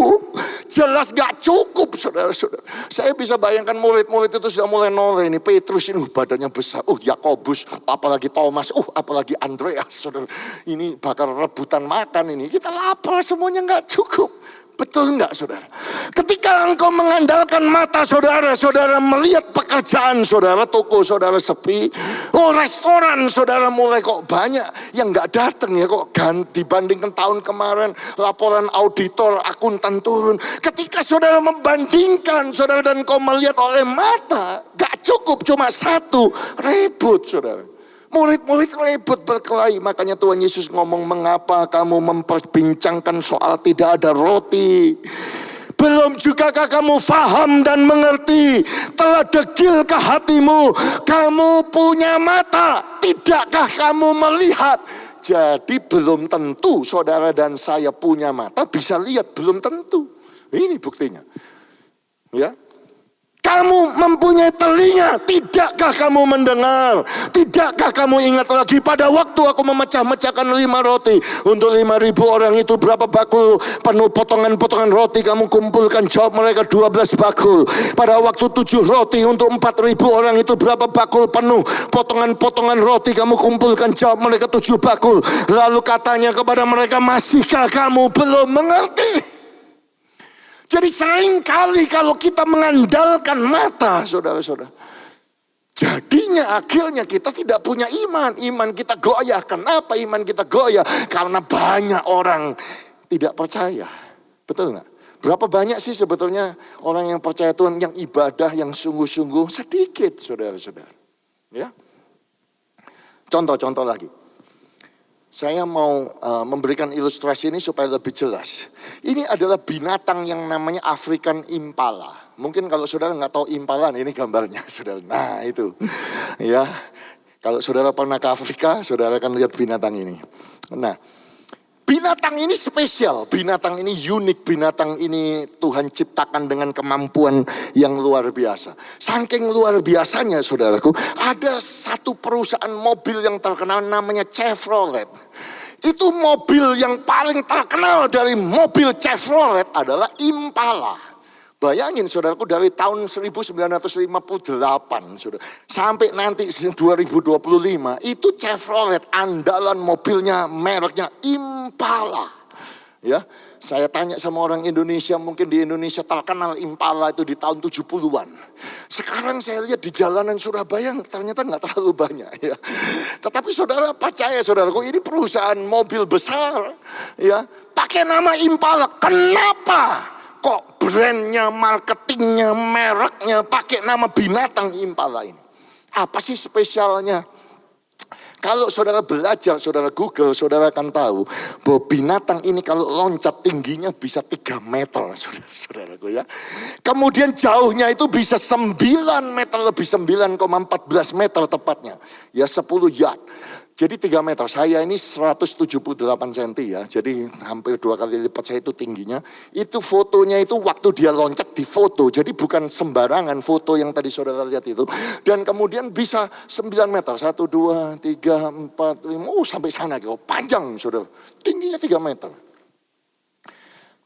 jelas gak cukup, saudara-saudara. Saya bisa bayangkan murid-murid itu sudah mulai noleh. Ini Petrus ini badannya besar, Yakobus, apalagi Thomas, apalagi Andreas, saudara. Ini bakal rebutan makan ini. Kita lapar, semuanya gak cukup. Betul enggak saudara? Ketika engkau mengandalkan mata saudara, saudara melihat pekerjaan saudara, toko saudara sepi. Oh, restoran saudara mulai kok banyak yang gak datang ya, kok dibandingkan tahun kemarin. Laporan auditor, akuntan turun. Ketika saudara membandingkan saudara dan engkau melihat oleh mata, gak cukup cuma satu, ribut saudara. Murid-murid ribut berkelahi. Makanya Tuhan Yesus ngomong, mengapa kamu memperbincangkan soal tidak ada roti? Belum jugakah kamu faham dan mengerti? Telah degilkah hatimu? Kamu punya mata, tidakkah kamu melihat? Jadi belum tentu saudara dan saya punya mata bisa lihat, belum tentu. Ini buktinya. Ya. Kamu mempunyai telinga, tidakkah kamu mendengar? Tidakkah kamu ingat lagi pada waktu aku memecah-mecahkan 5 roti untuk 5.000 orang itu, berapa bakul penuh potongan-potongan roti kamu kumpulkan? Jawab mereka 12 bakul. Pada waktu 7 roti untuk 4.000 orang itu, berapa bakul penuh potongan-potongan roti kamu kumpulkan? Jawab mereka 7 bakul. Lalu katanya kepada mereka, masihkah kamu belum mengerti? Jadi seringkali kalau kita mengandalkan mata, saudara-saudara, jadinya akhirnya kita tidak punya iman. Iman kita goyah. Kenapa iman kita goyah? Karena banyak orang tidak percaya. Betul nggak? Berapa banyak sih sebetulnya orang yang percaya Tuhan, yang ibadah, yang sungguh-sungguh? Sedikit, saudara-saudara. Ya. Contoh-contoh lagi. Saya mau memberikan ilustrasi ini supaya lebih jelas. Ini adalah binatang yang namanya African impala. Mungkin kalau saudara nggak tahu impala, ini gambarnya, saudara. Nah itu, ya. Kalau saudara pernah ke Afrika, saudara akan lihat binatang ini. Nah, binatang ini spesial, binatang ini unik, binatang ini Tuhan ciptakan dengan kemampuan yang luar biasa. Saking luar biasanya saudaraku, ada satu perusahaan mobil yang terkenal namanya Chevrolet. Itu mobil yang paling terkenal dari mobil Chevrolet adalah Impala. Bayangin saudaraku, dari tahun 1958 saudara, sampai nanti 2025 itu Chevrolet andalan mobilnya, mereknya Impala. Ya, saya tanya sama orang Indonesia, mungkin di Indonesia terkenal Impala itu di tahun 70-an. Sekarang saya lihat di jalanan Surabaya ternyata nggak terlalu banyak ya. Tetapi saudara percaya saudaraku, ini perusahaan mobil besar ya, pakai nama Impala. Kenapa? Kok brandnya, marketingnya, mereknya pakai nama binatang Impala ini? Apa sih spesialnya? Kalau saudara belajar, saudara Google, saudara akan tahu bahwa binatang ini kalau loncat tingginya bisa 3 meter, saudara-saudaraku ya. Kemudian jauhnya itu bisa 9 meter lebih, 9,14 meter tepatnya. Ya 10 yard. Jadi 3 meter, saya ini 178 cm ya, jadi hampir 2 kali lipat saya itu tingginya. Itu fotonya itu waktu dia loncat di foto, jadi bukan sembarangan foto yang tadi saudara lihat itu. Dan kemudian bisa 9 meter, 1, 2, 3, 4, 5, sampai sana gitu, panjang saudara. Tingginya 3 meter.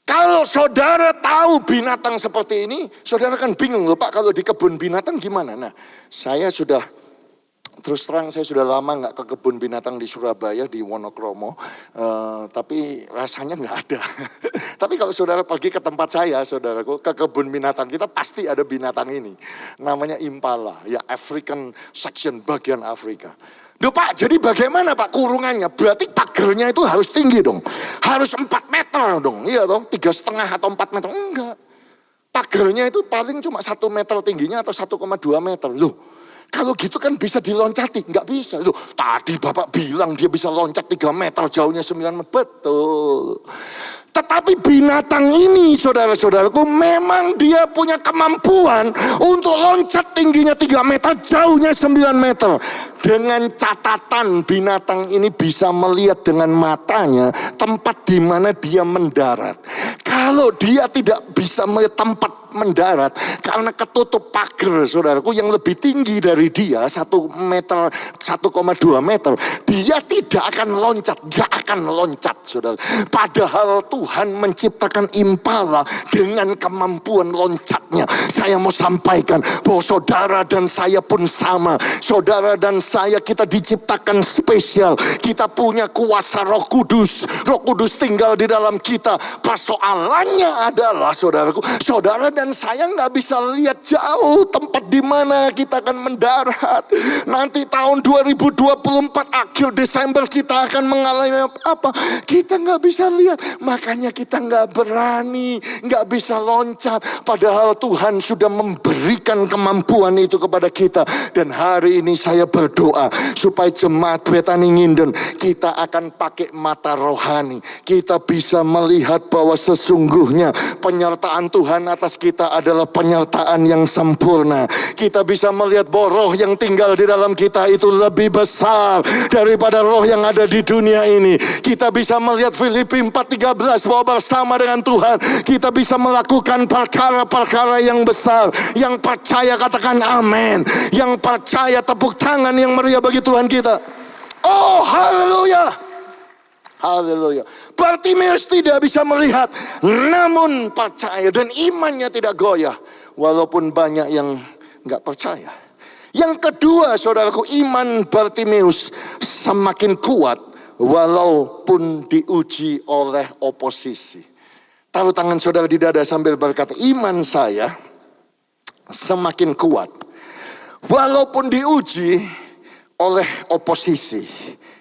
Kalau saudara tahu binatang seperti ini, saudara kan bingung loh Pak, kalau di kebun binatang gimana? Nah, saya sudah... Terus terang saya sudah lama nggak ke kebun binatang di Surabaya, di Wonokromo, tapi rasanya nggak ada. Tapi kalau saudara pergi ke tempat saya, saudaraku, ke kebun binatang, kita pasti ada binatang ini. Namanya Impala, ya African section, bagian Afrika. Duh Pak, jadi bagaimana Pak kurungannya? Berarti pagernya itu harus tinggi dong. Harus 4 meter dong, iya toh? 3,5 atau 4 meter, enggak. Pagernya itu paling cuma 1 meter tingginya atau 1,2 meter, loh. Kalau gitu kan bisa diloncati, nggak bisa. Loh, tadi Bapak bilang dia bisa loncat 3 meter, jauhnya 9 meter. Betul. Tetapi binatang ini saudara-saudaraku memang dia punya kemampuan untuk loncat tingginya 3 meter, jauhnya 9 meter. Dengan catatan binatang ini bisa melihat dengan matanya tempat di mana dia mendarat. Kalau dia tidak bisa melihat tempat mendarat karena ketutup pagar saudaraku yang lebih tinggi dari dia 1 meter, 1,2 meter. Dia tidak akan loncat, gak akan loncat saudara. Padahal Tuhan menciptakan impala dengan kemampuan loncatnya. Saya mau sampaikan bahwa saudara dan saya pun sama. Saudara dan saya kita diciptakan spesial. Kita punya kuasa Roh Kudus. Roh Kudus tinggal di dalam kita. Persoalannya adalah saudaraku, saudara dan saya nggak bisa lihat jauh tempat di mana kita akan mendarat. Nanti tahun 2024 akhir Desember kita akan mengalami apa? Kita nggak bisa lihat. Makanya kita nggak berani, nggak bisa loncat. Padahal Tuhan sudah memberikan kemampuan itu kepada kita. Dan hari ini saya berdoa supaya jemaat Betani Nginden kita akan pakai mata rohani. Kita bisa melihat bahwa sesungguhnya penyertaan Tuhan atas kita adalah penyertaan yang sempurna. Kita bisa melihat bahwa roh yang tinggal di dalam kita itu lebih besar daripada roh yang ada di dunia ini. Kita bisa melihat Filipi 4:13 bahwa bersama dengan Tuhan kita bisa melakukan perkara-perkara yang besar. Yang percaya katakan amin. Yang percaya tepuk tangan yang meriah bagi Tuhan kita. Oh haleluya. Haleluya. Bartimeus tidak bisa melihat, namun percaya dan imannya tidak goyah. Walaupun banyak yang gak percaya. Yang kedua saudaraku, iman Bartimeus semakin kuat walaupun diuji oleh oposisi. Taruh tangan saudara di dada sambil berkata, iman saya semakin kuat walaupun diuji oleh oposisi.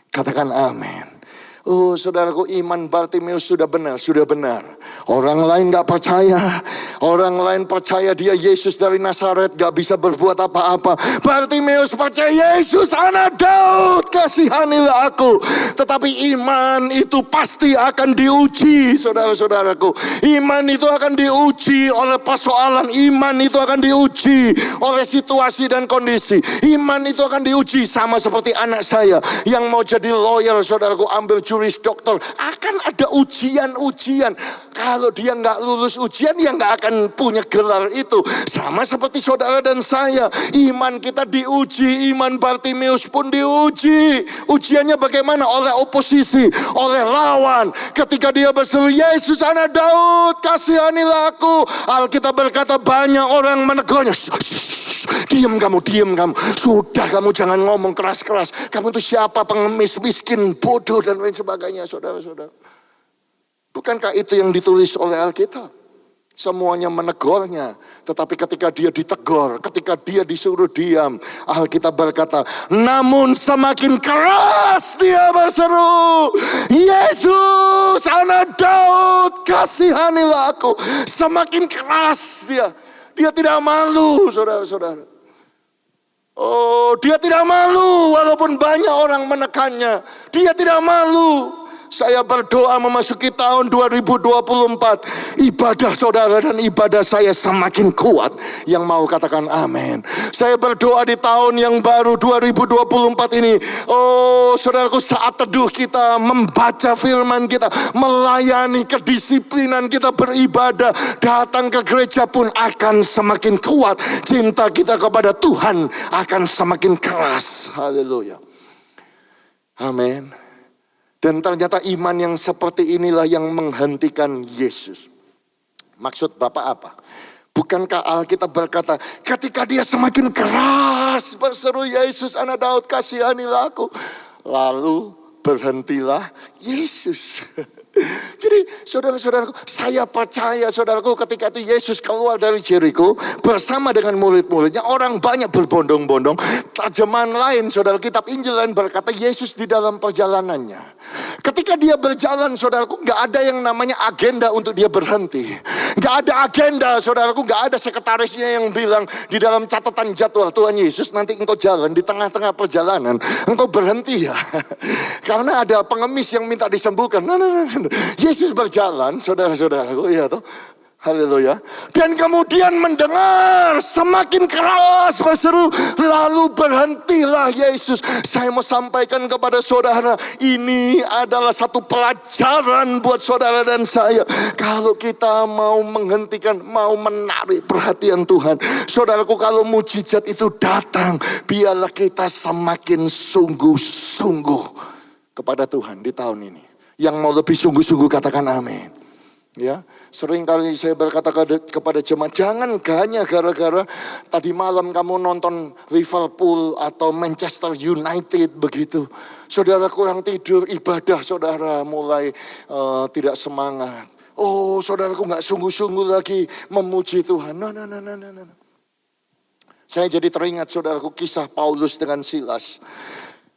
Katakan amin. Oh saudaraku, iman Bartimeus sudah benar, sudah benar. Orang lain gak percaya. Orang lain percaya dia Yesus dari Nazaret gak bisa berbuat apa-apa. Bartimeus percaya Yesus anak Daud, kasihanilah aku. Tetapi iman itu pasti akan diuji saudara-saudaraku. Iman itu akan diuji oleh persoalan. Iman itu akan diuji oleh situasi dan kondisi. Iman itu akan diuji sama seperti anak saya yang mau jadi lawyer saudaraku, ambil juris doktor. Akan ada ujian-ujian. Kalau dia nggak lulus ujian, dia nggak akan punya gelar itu. Sama seperti saudara dan saya. Iman kita diuji. Iman Bartimeus pun diuji. Ujiannya bagaimana? Oleh oposisi, oleh lawan. Ketika dia berseru, Yesus anak Daud, kasihanilah aku. Alkitab berkata banyak orang menegurnya. Diam kamu, diam kamu. Sudah kamu jangan ngomong keras-keras. Kamu itu siapa? Pengemis, miskin, bodoh dan lain sebagainya saudara-saudara. Bukankah itu yang ditulis oleh Alkitab? Semuanya menegurnya. Tetapi ketika dia ditegur, ketika dia disuruh diam, Alkitab berkata, namun semakin keras dia berseru, Yesus anak Daud, kasihanilah aku. Semakin keras dia. Dia tidak malu saudara-saudara. Oh, dia tidak malu walaupun banyak orang menekannya. Dia tidak malu. Saya berdoa memasuki tahun 2024. Ibadah saudara dan ibadah saya semakin kuat. Yang mau katakan amin. Saya berdoa di tahun yang baru 2024 ini. Oh saudaraku, saat teduh kita, membaca firman kita, melayani, kedisiplinan kita beribadah, datang ke gereja pun akan semakin kuat. Cinta kita kepada Tuhan akan semakin keras. Haleluya. Amin. Dan ternyata iman yang seperti inilah yang menghentikan Yesus. Maksud Bapak apa? Bukankah Alkitab berkata, ketika dia semakin keras berseru Yesus anak Daud, kasihanilah aku. Lalu berhentilah Yesus. Jadi saudara-saudaraku, saya percaya saudaraku, ketika itu Yesus keluar dari Jeriko bersama dengan murid-muridnya, orang banyak berbondong-bondong. Terjemahan lain, saudara, kitab Injil lain berkata Yesus di dalam perjalanannya. Ketika dia berjalan saudaraku, gak ada yang namanya agenda untuk dia berhenti. Gak ada agenda saudaraku, gak ada sekretarisnya yang bilang di dalam catatan jadwal Tuhan Yesus, nanti engkau jalan di tengah-tengah perjalanan, engkau berhenti ya. Karena ada pengemis yang minta disembuhkan. Yesus berjalan, saudara-saudaraku, ya toh. Haleluya. Dan kemudian mendengar semakin keras berseru, lalu berhentilah Yesus. Saya mau sampaikan kepada saudara, ini adalah satu pelajaran buat saudara dan saya. Kalau kita mau menghentikan, mau menarik perhatian Tuhan, saudaraku, kalau mujizat itu datang, biarlah kita semakin sungguh-sungguh kepada Tuhan di tahun ini. Yang mau lebih sungguh-sungguh katakan amin. Ya, sering kali saya berkata kepada jemaat, jangan hanya gara-gara tadi malam kamu nonton Liverpool atau Manchester United begitu, saudara kurang tidur, ibadah saudara mulai tidak semangat. Oh, saudaraku nggak sungguh-sungguh lagi memuji Tuhan. No. Saya jadi teringat saudaraku kisah Paulus dengan Silas.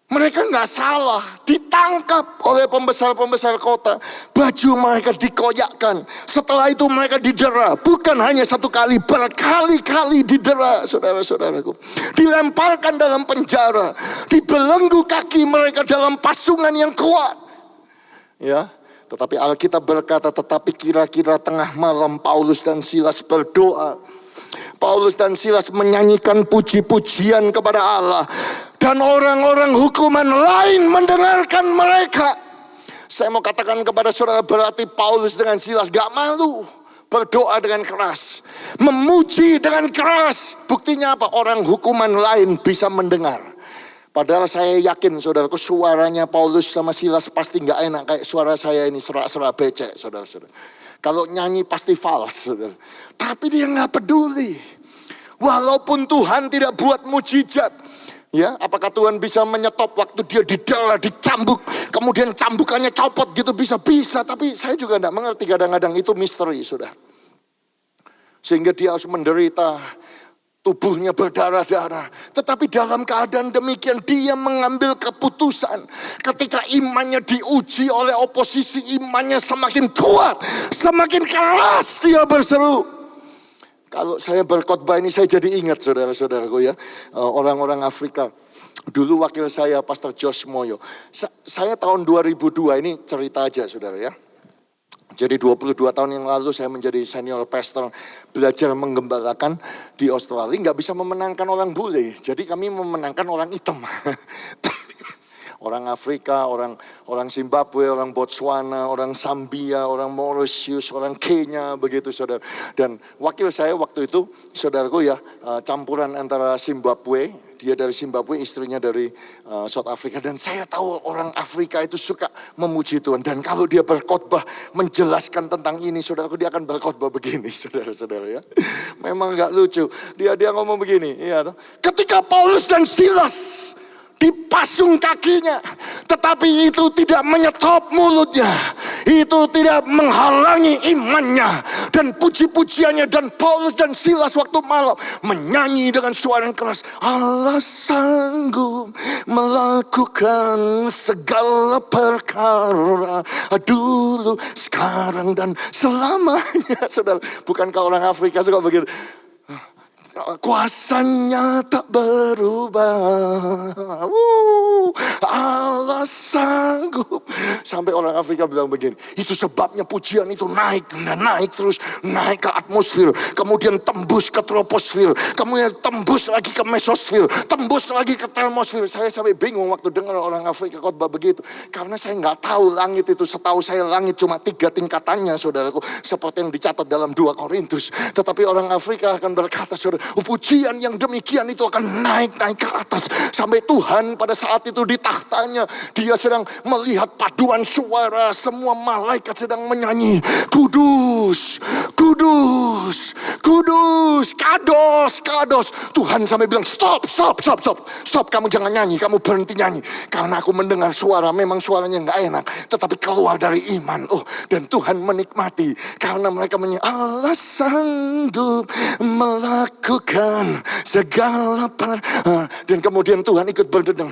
Mereka nggak salah, ditangkap oleh pembesar-pembesar kota. Baju mereka dikoyakkan. Setelah itu mereka didera. Bukan hanya satu kali, berkali-kali didera, saudara-saudaraku. Dilemparkan dalam penjara. Dibelenggu kaki mereka dalam pasungan yang kuat. Ya, tetapi Alkitab berkata, tetapi kira-kira tengah malam Paulus dan Silas berdoa. Paulus dan Silas menyanyikan puji-pujian kepada Allah. Dan orang-orang hukuman lain mendengarkan mereka. Saya mau katakan kepada saudara, berarti Paulus dengan Silas gak malu berdoa dengan keras, memuji dengan keras. Buktinya apa? Orang hukuman lain bisa mendengar. Padahal saya yakin saudaraku, suaranya Paulus sama Silas pasti gak enak kayak suara saya ini, serak-serak becek, saudara-saudara. Kalau nyanyi pasti fals, saudara. Tapi dia gak peduli. Walaupun Tuhan tidak buat mujizat, ya, apakah Tuhan bisa menyetop waktu dia didera, dicambuk, kemudian cambukannya copot gitu? Bisa. Tapi saya juga tidak mengerti, kadang-kadang itu misteri, saudara. Sehingga dia harus menderita, tubuhnya berdarah-darah. Tetapi dalam keadaan demikian dia mengambil keputusan. Ketika imannya diuji oleh oposisi, imannya semakin kuat, semakin keras dia berseru. Kalau saya berkhotbah ini saya jadi ingat saudara-saudaraku ya, orang-orang Afrika. Dulu wakil saya Pastor Josh Moyo. Saya tahun 2002, ini cerita aja saudara ya. Jadi 22 tahun yang lalu saya menjadi senior pastor, belajar menggembalakan di Australia. Nggak bisa memenangkan orang bule, jadi kami memenangkan orang hitam. Orang Afrika, orang Zimbabwe, orang Botswana, orang Zambia, orang Mauritius, orang Kenya, begitu saudara. Dan wakil saya waktu itu, saudaraku ya, campuran antara Zimbabwe, dia dari Zimbabwe, istrinya dari South Africa. Dan saya tahu orang Afrika itu suka memuji Tuhan. Dan kalau dia berkhotbah menjelaskan tentang ini, saudaraku, dia akan berkhotbah begini, saudara-saudara ya. Memang gak lucu. Dia ngomong begini, ya, ketika Paulus dan Silas dipasung kakinya, tetapi itu tidak menyetop mulutnya, itu tidak menghalangi imannya dan puji-pujiannya. Dan Paulus dan Silas waktu malam menyanyi dengan suara yang keras, Allah sanggup melakukan segala perkara dulu, sekarang dan selamanya. Saudara, bukankah orang Afrika suka begitu? Kuasanya tak berubah, Allah sanggup. Sampai orang Afrika bilang begini, itu sebabnya pujian itu naik dan naik terus, naik ke atmosfer, kemudian tembus ke troposfer, kemudian tembus lagi ke mesosfer, tembus lagi ke termosfer. Saya sampai bingung waktu dengar orang Afrika khotbah begitu, karena saya nggak tahu langit itu. Setahu saya langit cuma 3 tingkatannya, saudaraku, seperti yang dicatat dalam 2 Korintus. Tetapi orang Afrika akan berkata, saudara, pujian yang demikian itu akan naik ke atas. Sampai Tuhan pada saat itu di tahtanya, dia sedang melihat paduan suara, semua malaikat sedang menyanyi, kudus, kudus, kudus, kados, kados. Tuhan sampai bilang, stop, kamu jangan nyanyi, kamu berhenti nyanyi. Karena aku mendengar suara, memang suaranya gak enak, tetapi keluar dari iman. Dan Tuhan menikmati, karena mereka menyanyi, Allah sanggup melakukan segala dan kemudian Tuhan ikut berdedang.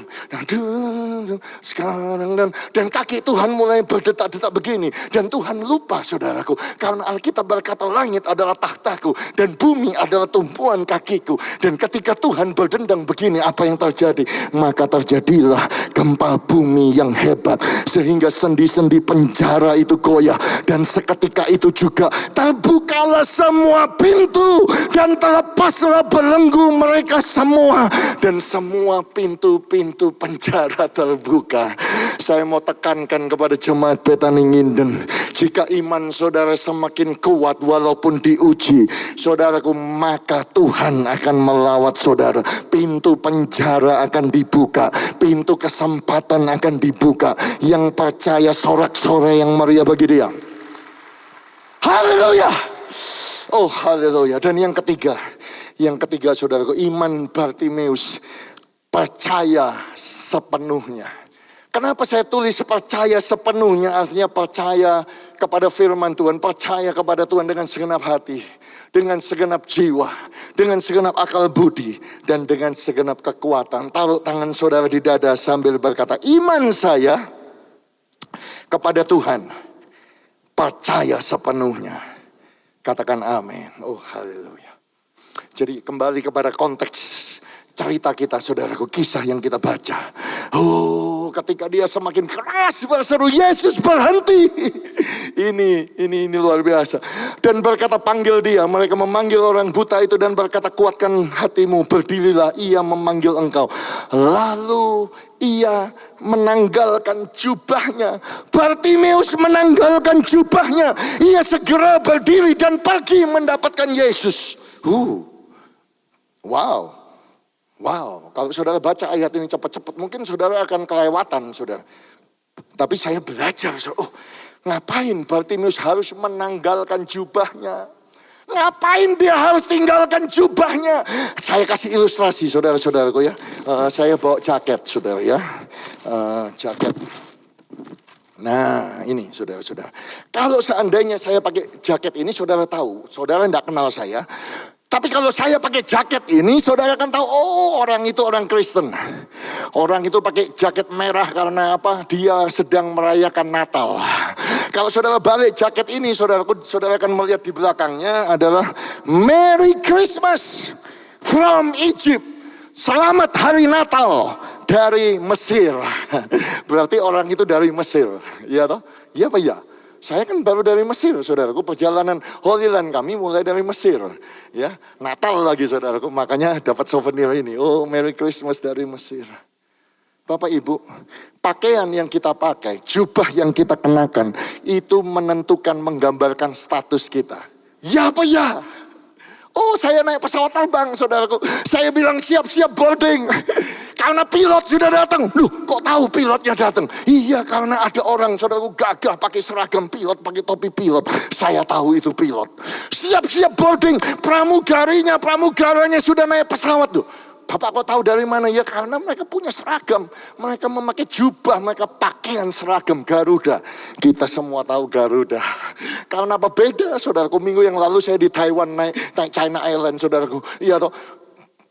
Sekarang dan kaki Tuhan mulai berdetak-detak begini. Dan Tuhan lupa, saudaraku, karena Alkitab berkata langit adalah tahtaku dan bumi adalah tumpuan kaki. hatiku. Dan ketika Tuhan berdendang begini, apa yang terjadi? Maka terjadilah gempa bumi yang hebat, sehingga sendi-sendi penjara itu goyah. Dan seketika itu juga terbukalah semua pintu dan terlepaslah belenggu mereka semua. Dan semua pintu-pintu penjara terbuka. Saya mau tekankan kepada jemaat Betani Nginden, jika iman saudara semakin kuat walaupun diuji, saudaraku, maka Tuhan akan melawat saudara. Pintu penjara akan dibuka, pintu kesempatan akan dibuka. Yang percaya sorak-sorai yang meriah bagi dia. Haleluya. Oh haleluya. Dan yang ketiga saudaraku, iman Bartimeus percaya sepenuhnya. Kenapa saya tulis percaya sepenuhnya? Artinya percaya kepada firman Tuhan, percaya kepada Tuhan dengan segenap hati, dengan segenap jiwa, dengan segenap akal budi, dan dengan segenap kekuatan. Taruh tangan saudara di dada sambil berkata, iman saya kepada Tuhan percaya sepenuhnya. Katakan amin. Oh haleluya. Jadi kembali kepada konteks cerita kita, saudaraku, kisah yang kita baca. Oh, ketika dia semakin keras berseru, Yesus berhenti. Ini luar biasa. Dan berkata, panggil dia. Mereka memanggil orang buta itu dan berkata, kuatkan hatimu, berdirilah, ia memanggil engkau. Lalu ia menanggalkan jubahnya. Bartimeus menanggalkan jubahnya. Ia segera berdiri dan pergi mendapatkan Yesus. Wow, kalau saudara baca ayat ini cepat-cepat, mungkin saudara akan kelewatan, saudara. Tapi saya belajar, ngapain Bartimeus harus menanggalkan jubahnya? Ngapain dia harus tinggalkan jubahnya? Saya kasih ilustrasi, saudara-saudaraku ya. Saya bawa jaket, saudara ya. Jaket. Nah, ini saudara-saudara. Kalau seandainya saya pakai jaket ini, saudara tahu, saudara tidak kenal saya. Tapi kalau saya pakai jaket ini, saudara kan tahu, oh orang itu orang Kristen. Orang itu pakai jaket merah karena apa? Dia sedang merayakan Natal. Kalau saudara balik jaket ini, saudara akan melihat di belakangnya adalah Merry Christmas from Egypt. Selamat Hari Natal dari Mesir. Berarti orang itu dari Mesir. Iya toh? Iya apa ya? Saya kan baru dari Mesir, saudaraku. Perjalanan Holy Land kami mulai dari Mesir. Ya, Natal lagi, saudaraku. Makanya dapat souvenir ini. Oh, Merry Christmas dari Mesir. Bapak Ibu, pakaian yang kita pakai, jubah yang kita kenakan, itu menentukan, menggambarkan status kita. Ya apa ya? Oh, saya naik pesawat terbang, saudaraku. Saya bilang siap-siap boarding. Karena pilot sudah datang. Loh, kok tahu pilotnya datang? Iya, karena ada orang, saudaraku, gagah pakai seragam pilot, pakai topi pilot. Saya tahu itu pilot. Siap-siap boarding. Pramugaranya sudah naik pesawat tuh. Bapak kok tahu dari mana? Ya karena mereka punya seragam. Mereka memakai jubah, mereka pakaian seragam Garuda. Kita semua tahu Garuda. Karena apa beda, saudaraku? Minggu yang lalu saya di Taiwan naik China Island, saudaraku. Iya toh.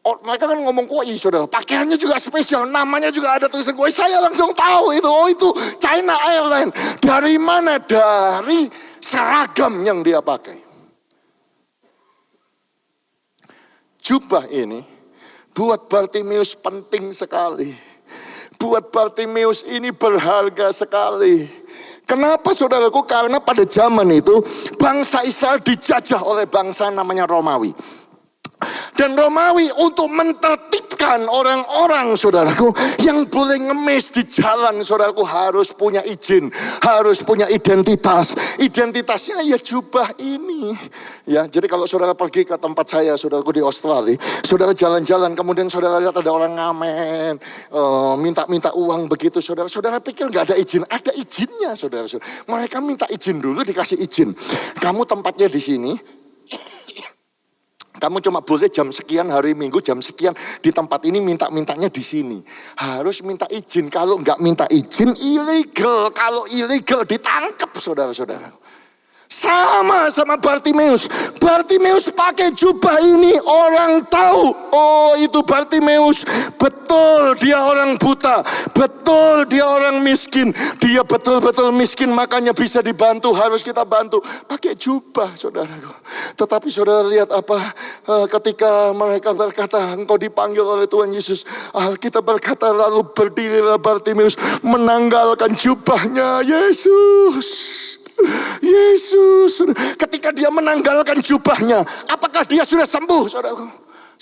Oh, mereka kan ngomong koi, saudara. Pakaiannya juga spesial, namanya juga ada tulisan koi. Saya langsung tahu itu. Oh, itu China Island. Dari mana? Dari seragam yang dia pakai. Jubah ini buat Bartimeus penting sekali. Buat Bartimeus ini berharga sekali. Kenapa, saudaraku? Karena pada zaman itu bangsa Israel dijajah oleh bangsa namanya Romawi. Dan Romawi untuk mentertibkan orang-orang, saudaraku, yang boleh ngemis di jalan, saudaraku, harus punya izin, harus punya identitas. Identitasnya ya jubah ini. Ya, jadi kalau saudara pergi ke tempat saya, saudaraku, di Australia, saudara jalan-jalan, kemudian saudara lihat ada orang ngamen, minta-minta uang begitu, saudara pikir nggak ada izin? Ada izinnya, saudara. Mereka minta izin dulu, dikasih izin. Kamu tempatnya di sini. Kamu cuma boleh jam sekian hari Minggu, jam sekian di tempat ini, mintanya di sini. Harus minta izin. Kalau nggak minta izin, ilegal. Kalau ilegal ditangkap, saudara-saudara. Sama Bartimeus. Bartimeus pakai jubah ini, orang tahu, oh itu Bartimeus. Betul dia orang buta, betul dia orang miskin. Dia betul-betul miskin, makanya bisa dibantu, harus kita bantu. Pakai jubah, saudaraku. Tetapi saudara lihat apa ketika mereka berkata, engkau dipanggil oleh Tuhan Yesus. Kita berkata, lalu berdirilah Bartimeus, menanggalkan jubahnya. Yesus, ketika dia menanggalkan jubahnya, apakah dia sudah sembuh, saudaraku?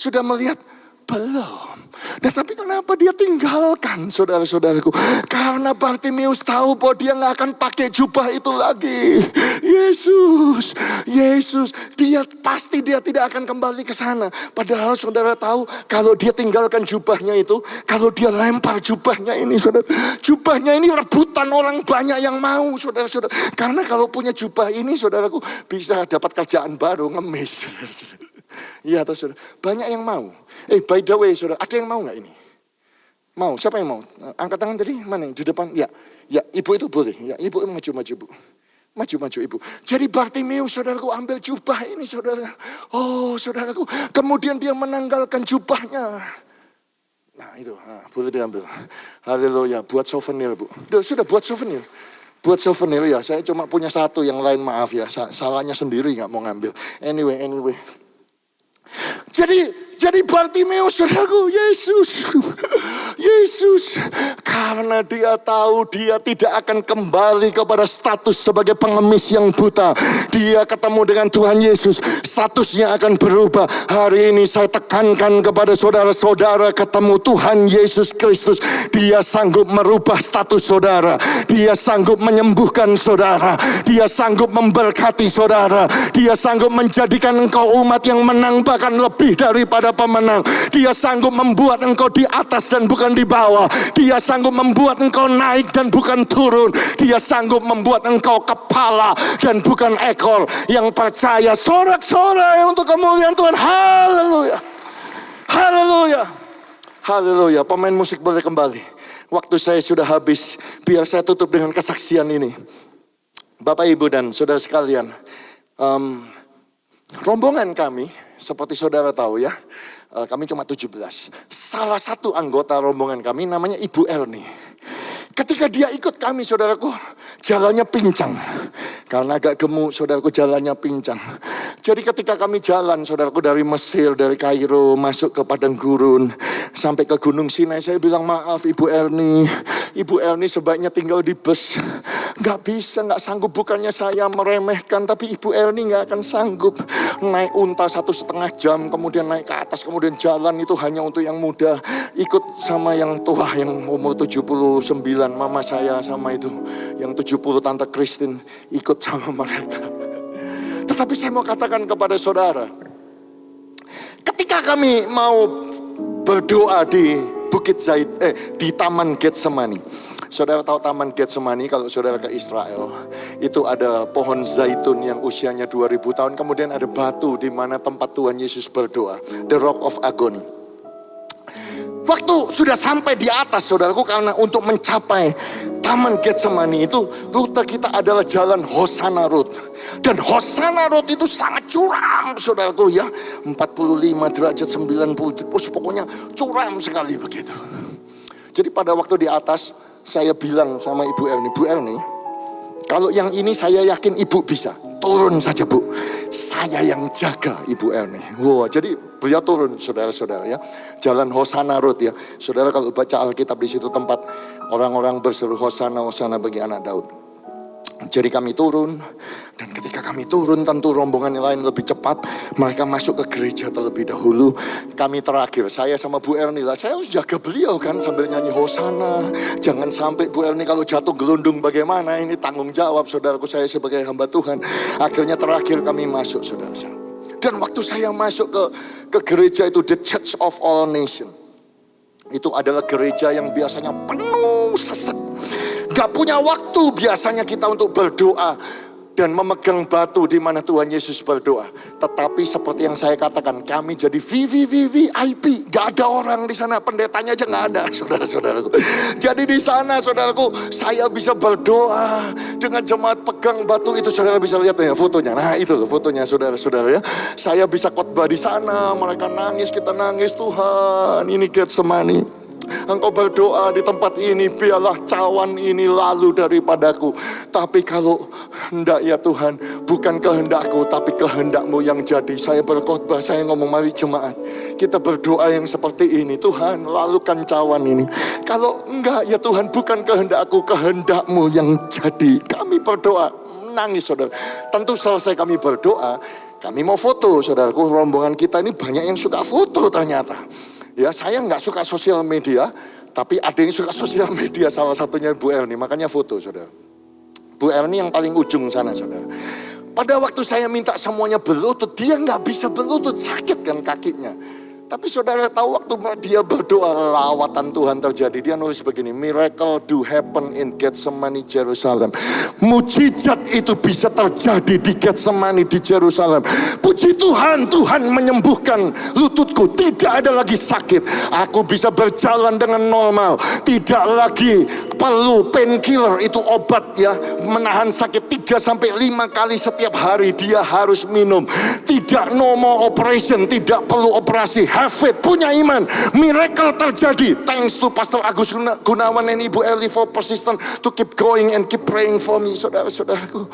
Sudah melihat? Belum. Nah, tapi kenapa dia tinggalkan, saudara-saudaraku? Karena Bartimeus tahu bahwa dia nggak akan pakai jubah itu lagi. Yesus, dia tidak akan kembali ke sana. Padahal saudara tahu, kalau dia tinggalkan jubahnya itu, kalau dia lempar jubahnya ini, saudara, jubahnya ini rebutan orang banyak yang mau, saudara-saudara. Karena kalau punya jubah ini, saudaraku, bisa dapat kerjaan baru, ngemis, saudara-saudara. Iya atau saudara, banyak yang mau. By the way saudara, ada yang mau gak ini? Mau, siapa yang mau? Angkat tangan tadi, mana yang di depan? Ya, ibu itu boleh. Ya, ibu maju bu. Maju ibu. Jadi Bartimeus, saudaraku, ambil jubah ini, saudara. Oh saudaraku, kemudian dia menanggalkan jubahnya. Nah itu, boleh diambil. Haleluya, buat souvenir bu. Sudah buat souvenir. Buat souvenir ya, saya cuma punya satu, yang lain maaf ya. Salahnya sendiri gak mau ngambil. Anyway. Jadi Bartimeus, saudaraku, Yesus, karena dia tahu dia tidak akan kembali kepada status sebagai pengemis yang buta. Dia ketemu dengan Tuhan Yesus, statusnya akan berubah. Hari ini saya tekankan kepada saudara-saudara, ketemu Tuhan Yesus Kristus, dia sanggup merubah status saudara. Dia sanggup menyembuhkan saudara. Dia sanggup memberkati saudara. Dia sanggup menjadikan engkau umat yang menang, bahkan lebih daripada pemenang. Dia sanggup membuat engkau di atas dan bukan di bawah. Dia sanggup membuat engkau naik dan bukan turun. Dia sanggup membuat engkau kepala dan bukan ekor. Yang percaya sorak-sorai untuk kemuliaan Tuhan. Haleluya. Pemain musik boleh kembali. Waktu saya sudah habis. Biar saya tutup dengan kesaksian ini. Bapak, Ibu, dan saudara sekalian, rombongan kami, seperti saudara tahu ya, kami cuma 17. Salah satu anggota rombongan kami namanya Ibu Erni. Ketika dia ikut kami, saudaraku, jalannya pincang. Karena agak gemuk, saudaraku, jalannya pincang. Jadi ketika kami jalan, saudaraku, dari Mesir, dari Kairo, masuk ke Padang Gurun, sampai ke Gunung Sinai, saya bilang, maaf Ibu Erni sebaiknya tinggal di bus. Gak bisa, gak sanggup. Bukannya saya meremehkan, tapi Ibu Erni gak akan sanggup. Naik unta 1,5 jam, kemudian naik ke atas, kemudian jalan itu hanya untuk yang muda. Ikut sama yang tua, yang umur 79, mama saya sama itu. Yang 70, Tante Christine, ikut sama mereka. Tetapi saya mau katakan kepada saudara, ketika kami mau berdoa di di Taman Getsemani. Saudara tahu Taman Getsemani, kalau saudara ke Israel, itu ada pohon zaitun yang usianya 2000 tahun. Kemudian ada batu di mana tempat Tuhan Yesus berdoa, the Rock of Agony. Waktu sudah sampai di atas, saudaraku, karena untuk mencapai Taman Getsemani itu, rute kita adalah jalan Hosanna Road. Dan Hosanna Road itu sangat curam, saudaraku ya. 45 derajat, 90, pokoknya curam sekali begitu. Jadi pada waktu di atas, saya bilang sama Ibu Erni, kalau yang ini saya yakin Ibu bisa. Turun saja Bu, saya yang jaga Ibu Erni. Wow, jadi beliau turun, saudara-saudara ya. Jalan Hosanna Road ya. Saudara kalau baca Alkitab, di situ tempat orang-orang berseru Hosanna, Hosanna bagi anak Daud. Jadi kami turun, dan ketika kami turun tentu rombongan yang lain lebih cepat. Mereka masuk ke gereja terlebih dahulu. Kami terakhir, saya sama Bu Erni lah. Saya harus jaga beliau kan sambil nyanyi Hosanna. Jangan sampai Bu Erni kalau jatuh gelundung bagaimana. Ini tanggung jawab saudaraku, saya sebagai hamba Tuhan. Akhirnya terakhir kami masuk, saudara. Dan waktu saya masuk ke gereja itu, The Church of All Nations, itu adalah gereja yang biasanya penuh sesak. Gak punya waktu biasanya kita untuk berdoa. dan memegang batu di mana Tuhan Yesus berdoa. Tetapi seperti yang saya katakan, kami jadi VVVVIP. Gak ada orang di sana, pendetanya aja gak ada, saudara-saudaraku. Jadi di sana, saudaraku, saya bisa berdoa dengan jemaat pegang batu itu. Saudara bisa lihat ya fotonya. Nah itu loh fotonya, saudara-saudara ya. Saya bisa khotbah di sana, mereka nangis, kita nangis. Tuhan, ini Getsemani. Engkau berdoa di tempat ini, biarlah cawan ini lalu daripadaku. Tapi kalau hendak ya Tuhan, bukan kehendakku tapi kehendakmu yang jadi. Saya berkhotbah, saya ngomong, mari jemaat, kita berdoa yang seperti ini. Tuhan, lalukan cawan ini. Kalau enggak ya Tuhan, bukan kehendakku, kehendakmu yang jadi. Kami berdoa, nangis saudara. Tentu selesai kami berdoa, kami mau foto saudaraku. Rombongan kita ini banyak yang suka foto ternyata. Ya, saya nggak suka sosial media, tapi ada yang suka sosial media, salah satunya Bu Erni, makanya foto saudara. Bu Erni yang paling ujung sana saudara. Pada waktu saya minta semuanya berlutut, dia nggak bisa berlutut, sakit kan kakinya. Tapi saudara tahu waktu dia berdoa, lawatan Tuhan terjadi. Dia nulis begini, miracle do happen in Getsemani, Jerusalem. Mujizat itu bisa terjadi di Getsemani, di Jerusalem. Puji Tuhan, Tuhan menyembuhkan lututku. Tidak ada lagi sakit. Aku bisa berjalan dengan normal. Tidak lagi perlu painkiller, itu obat ya. Menahan sakit 3-5 kali setiap hari dia harus minum. Tidak no more operation, tidak perlu operasi. Have faith, punya iman, miracle terjadi. Thanks to Pastor Agus Gunawan and Ibu Eli for persistent to keep going and keep praying for me. Saudara-saudaraku,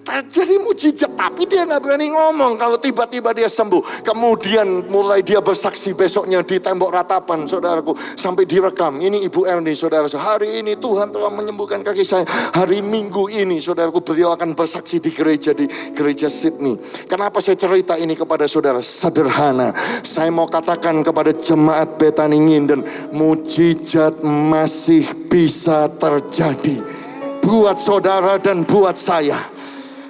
terjadi mujizat, tapi dia gak berani ngomong kalau tiba-tiba dia sembuh. Kemudian mulai dia bersaksi besoknya di tembok ratapan, saudaraku, sampai direkam. Ini Ibu Erni, saudara, hari ini Tuhan telah menyembuhkan kaki saya. Hari Minggu ini, saudaraku, beliau akan bersaksi di gereja Sydney. Kenapa saya cerita ini kepada saudara? Sederhana, saya mau katakan kepada jemaat Betani Nginden, mujizat masih bisa terjadi buat saudara dan buat saya.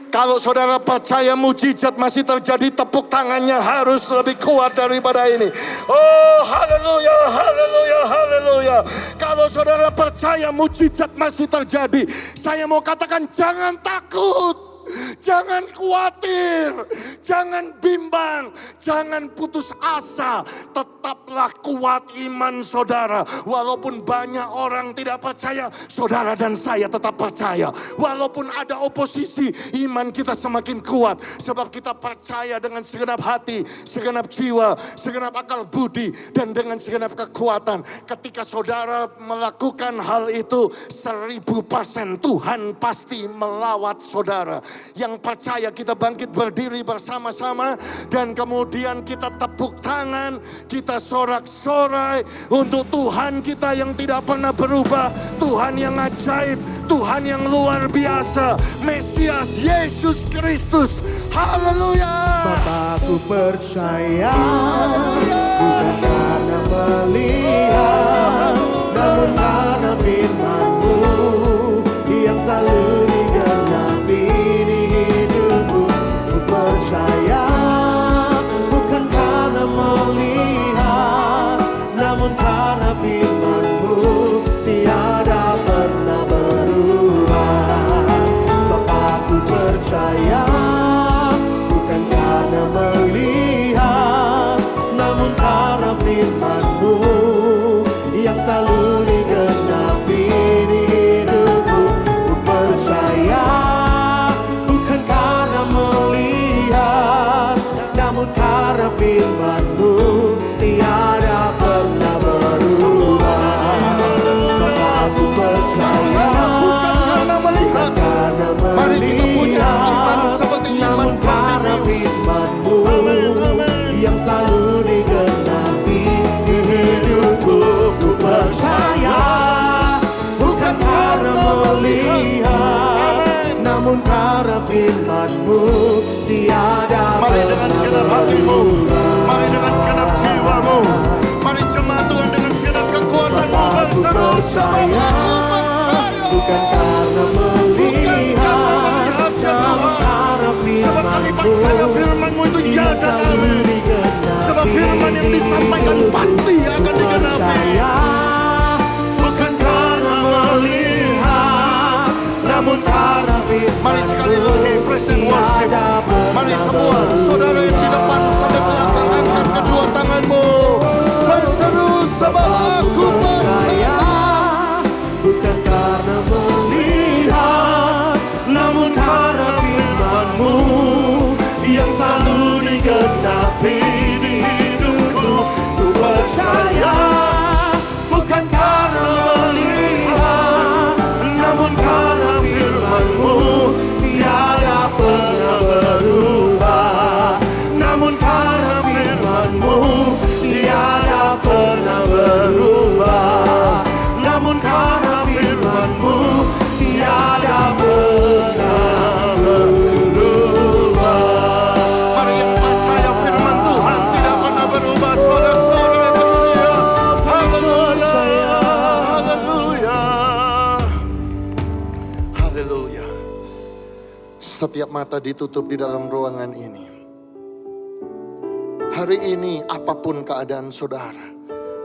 Kalau saudara percaya mujizat masih terjadi, tepuk tangannya harus lebih kuat daripada ini. Oh, haleluya, haleluya, haleluya. Kalau saudara percaya mujizat masih terjadi, saya mau katakan jangan takut. Jangan khawatir, jangan bimbang, jangan putus asa. Tetaplah kuat iman saudara. Walaupun banyak orang tidak percaya, saudara dan saya tetap percaya. Walaupun ada oposisi, iman kita semakin kuat. Sebab kita percaya dengan segenap hati, segenap jiwa, segenap akal budi, dan dengan segenap kekuatan. Ketika saudara melakukan hal itu, 1000% Tuhan pasti melawat saudara. Yang percaya kita bangkit berdiri bersama-sama dan kemudian kita tepuk tangan, kita sorak-sorai untuk Tuhan kita yang tidak pernah berubah, Tuhan yang ajaib, Tuhan yang luar biasa, Mesias Yesus Kristus. Haleluya. Sebab aku percaya, bukan karena melihat, namun karena firman-Mu yang selalu digenapi di hidupku. Ku percaya, bukan karena melihat, namun karena firman-Mu tiada pernah berubah. Sebab aku percaya, bukan karena melihat, namun karena firman-Mu yang selalu digenapi di hidupku. Ku percaya, bukan karena melihat, namun karena firman-Mu tiada pernah berubah. Sebab aku percaya, Bukan karena melihat, karena mari kita punya iman seperti iman namun karena firman-Mu yang selalu digenapi di hidupku. Ku percaya, bukan karena melihat, namun karena firman-Mu tiada Mari dengan segenap hatimu, mari dengan segenap jiwamu, mari jemaat Tuhan dengan segenap kekuatanmu Aku bersama-sama. percaya, bukan karena melihat, namun karena Sebab kami firman-Mu percaya firman-Mu itu ya yang dan selalu amin. digenapi. Sebab firman yang disampaikan pasti akan digenapi. Percaya, bukan karena melihat, namun karena firman-Mu Mari sekali lagi presiden Saudara yang di depan sampai belakang, angkat kedua tanganmu. Berseru sebab aku percaya. Bukan karena melihat, namun karena firman-Mu yang selalu digenapi di hidupku. Ku percaya, bukan karena melihat, namun karena firman-Mu tiada pernah berubah. Namun karena firman-Mu tiada pernah berubah. Namun karena firman-Mu tiada pernah berubah. Mari yang percaya firman Tuhan tidak pernah berubah. Sorak-sorai dunia. Haleluya. Haleluya. Haleluya. Setiap mata ditutup di dalam ruangan ini. Hari ini apapun keadaan saudara,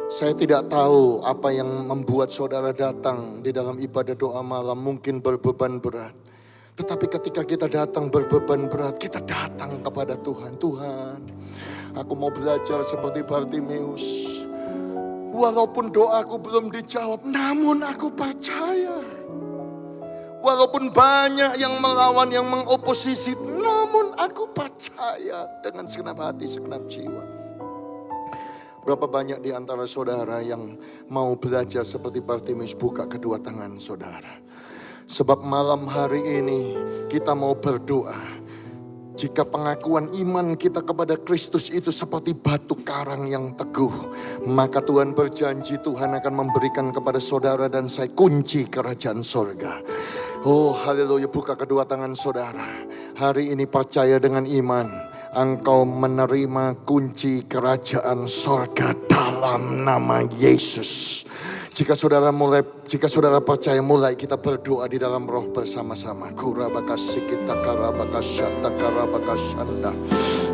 saya tidak tahu apa yang membuat saudara datang di dalam ibadah doa malam, mungkin berbeban berat. Tetapi ketika kita datang berbeban berat, kita datang kepada Tuhan. Tuhan, aku mau belajar seperti Bartimeus. Walaupun doaku belum dijawab, namun aku percaya. Walaupun banyak yang melawan, yang mengoposisi, namun aku percaya dengan segenap hati, segenap jiwa. Berapa banyak di antara saudara yang mau belajar seperti Bartimeus? Buka kedua tangan saudara. Sebab malam hari ini kita mau berdoa. Jika pengakuan iman kita kepada Kristus itu seperti batu karang yang teguh, maka Tuhan berjanji Tuhan akan memberikan kepada saudara dan saya kunci kerajaan sorga. Oh haleluya, buka kedua tangan saudara. Hari ini percaya dengan iman, engkau menerima kunci kerajaan sorga dalam nama Yesus. Jika saudara percaya, mulai kita berdoa di dalam roh bersama-sama. Kurabakasikita karabakasyata karabakasyanda.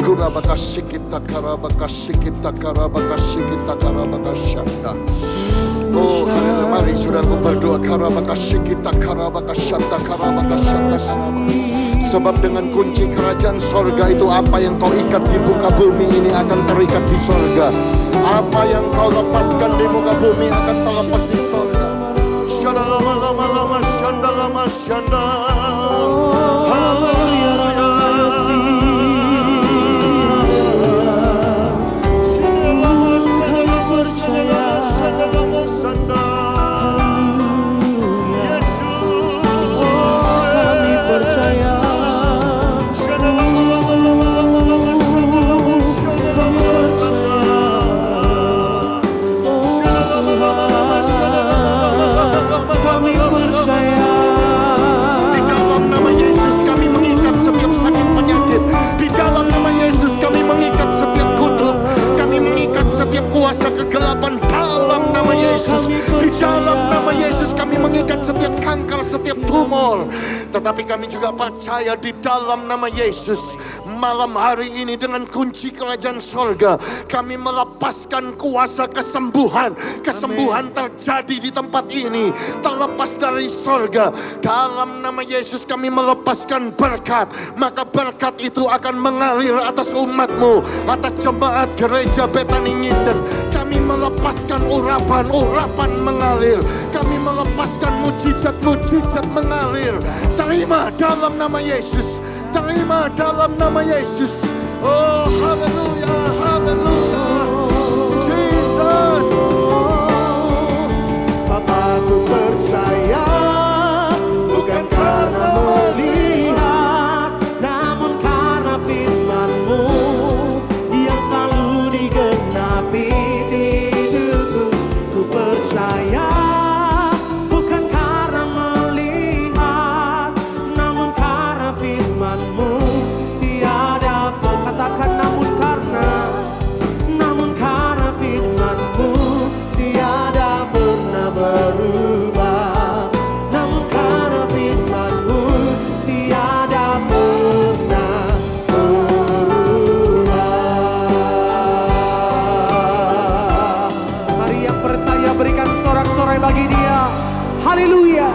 Kurabakasikita karabakasikita karabakasikita karabakasyanda. Oh, mari saudaraku berdoa. Karabakasikita karabakasyata karabakasyanda. Sebab dengan kunci kerajaan sorga itu, apa yang kau ikat di muka bumi ini akan terikat di sorga. Apa yang kau lepaskan di muka bumi akan terlepas di sorga. Shadalama-lama-lama, shandalama-shanda. Haleluya. Kuasa kegelapan dalam nama Yesus. Di dalam nama Yesus kami mengikat setiap kanker, setiap tumor. Tetapi kami juga percaya di dalam nama Yesus, malam hari ini dengan kunci kerajaan sorga, kami melepaskan kuasa kesembuhan. Kesembuhan terjadi di tempat ini, terlepas dari sorga. Dalam nama Yesus kami melepaskan berkat. Maka berkat itu akan mengalir atas umatmu, atas jemaat gereja Betani Nginden. Kami melepaskan urapan mengalir. Kami melepaskan mujizat mengalir. Terima dalam nama Yesus. Terima dalam nama Yesus. Oh haleluya, haleluya. Jesus. Sebab aku percaya, bukan karena melihat, namun karena firman-Mu yang selalu digenapi di hidupku. Ku percaya, bukan karena melihat, namun karena firman-Mu tiada katakan namun karena firman-Mu tiada pernah berubah. Namun karena firman-Mu tiada pernah berubah. Mari yang percaya berikan sorak-sorai bagi Dia. Haleluya.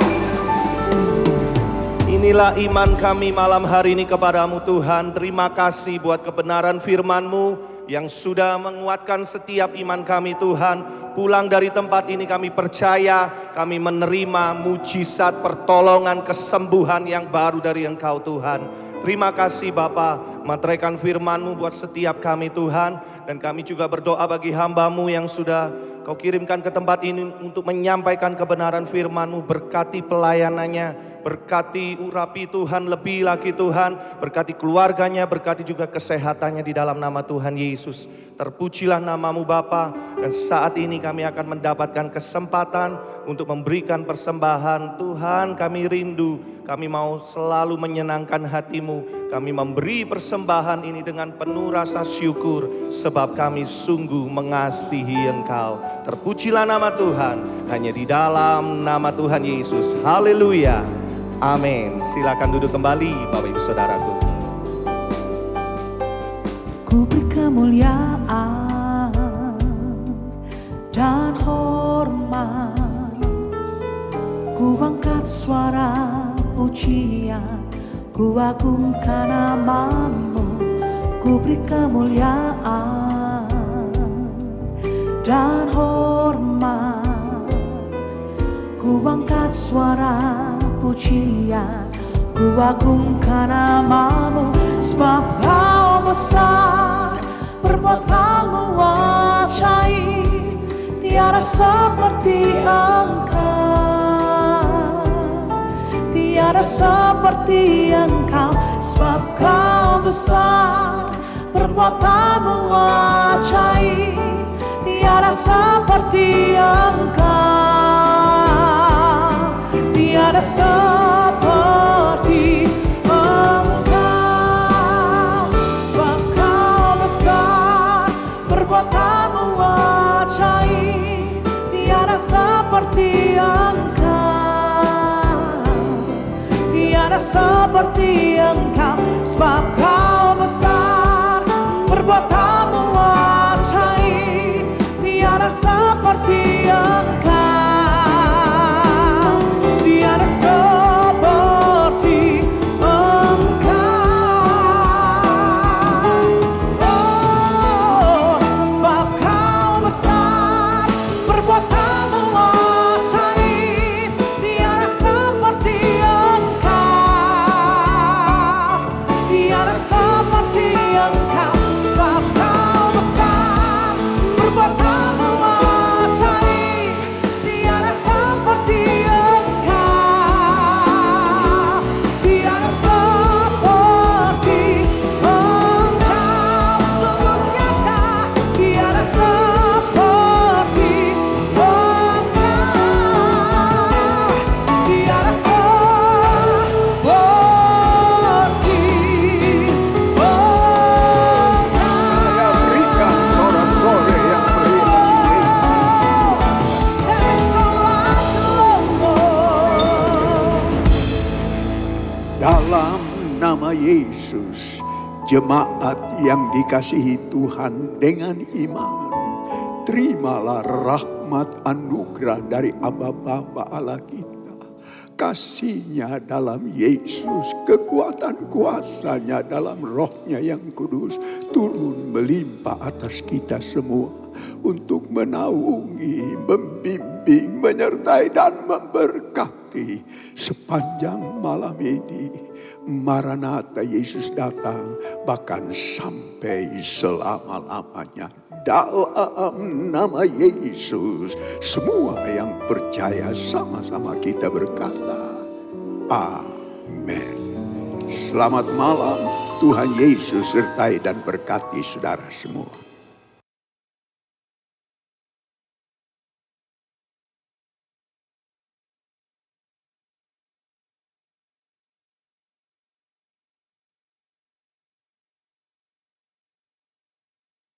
Ini inilah iman kami malam hari ini kepadamu Tuhan. Terima kasih buat kebenaran firman-Mu yang sudah menguatkan setiap iman kami Tuhan. Pulang dari tempat ini kami percaya, kami menerima mujizat, pertolongan, kesembuhan yang baru dari Engkau Tuhan. Terima kasih Bapa, materaikan firman-Mu buat setiap kami Tuhan. Dan kami juga berdoa bagi hamba-Mu yang sudah Kau kirimkan ke tempat ini untuk menyampaikan kebenaran firman-Mu. Berkati pelayanannya, berkati urapi Tuhan lebih lagi Tuhan. Berkati keluarganya, berkati juga kesehatannya di dalam nama Tuhan Yesus. Terpujilah nama-Mu Bapa. Dan saat ini kami akan mendapatkan kesempatan untuk memberikan persembahan. Tuhan, kami rindu, kami mau selalu menyenangkan hati-Mu. Kami memberi persembahan ini dengan penuh rasa syukur, sebab kami sungguh mengasihi Engkau. Terpujilah nama Tuhan, hanya di dalam nama Tuhan Yesus. Haleluya. Amin. Silakan duduk kembali Bapak Ibu Saudaraku. Ku beri kemuliaan dan hormat, ku angkat suara pujian, ku agungkan nama-Mu. Ku beri kemuliaan dan hormat, ku angkat suara pujian, ku agungkan nama-Mu. Sebab Kau besar, perbuatan-Mu ajaib, tiada seperti Engkau, tiada seperti Engkau. Sebab Kau besar, perbuatan-Mu ajaib, tiada seperti Engkau, tiada seperti Engkau. Sebab Kau besar, perbuatan-Mu ajaib, tiada seperti Engkau, tiada seperti Engkau. Sebab Kau besar, perbuatan-Mu ajaib, tiada seperti Engkau, tiada seperti Engkau. Oh, sebab Kau besar, perbuatan-Mu ajaib, tiada seperti Engkau, tiada seperti Engkau. Sebab Kau besar, perbuatan-Mu ajaib, tiada seperti Engkau, tiada seperti Engkau. Sungguh tiada, tiada seperti Engkau, tiada seperti Saya berikan sorak-sorai yang meriah. There is no like the Lord. Dalam nama Yesus, jemaat yang dikasihi Tuhan dengan iman, terimalah rahmat anugerah dari Aba Bapa Allah kita. Kasih-Nya dalam Yesus, kekuatan kuasa-Nya dalam Roh-Nya yang kudus turun melimpah atas kita semua untuk menaungi, membimbing, menyertai dan memberkati sepanjang malam ini. Maranatha, Yesus datang, bahkan sampai selama-lamanya. Dalam nama Yesus, semua yang percaya sama-sama kita berkata, amin. Selamat malam, Tuhan Yesus sertai dan berkati saudara semua.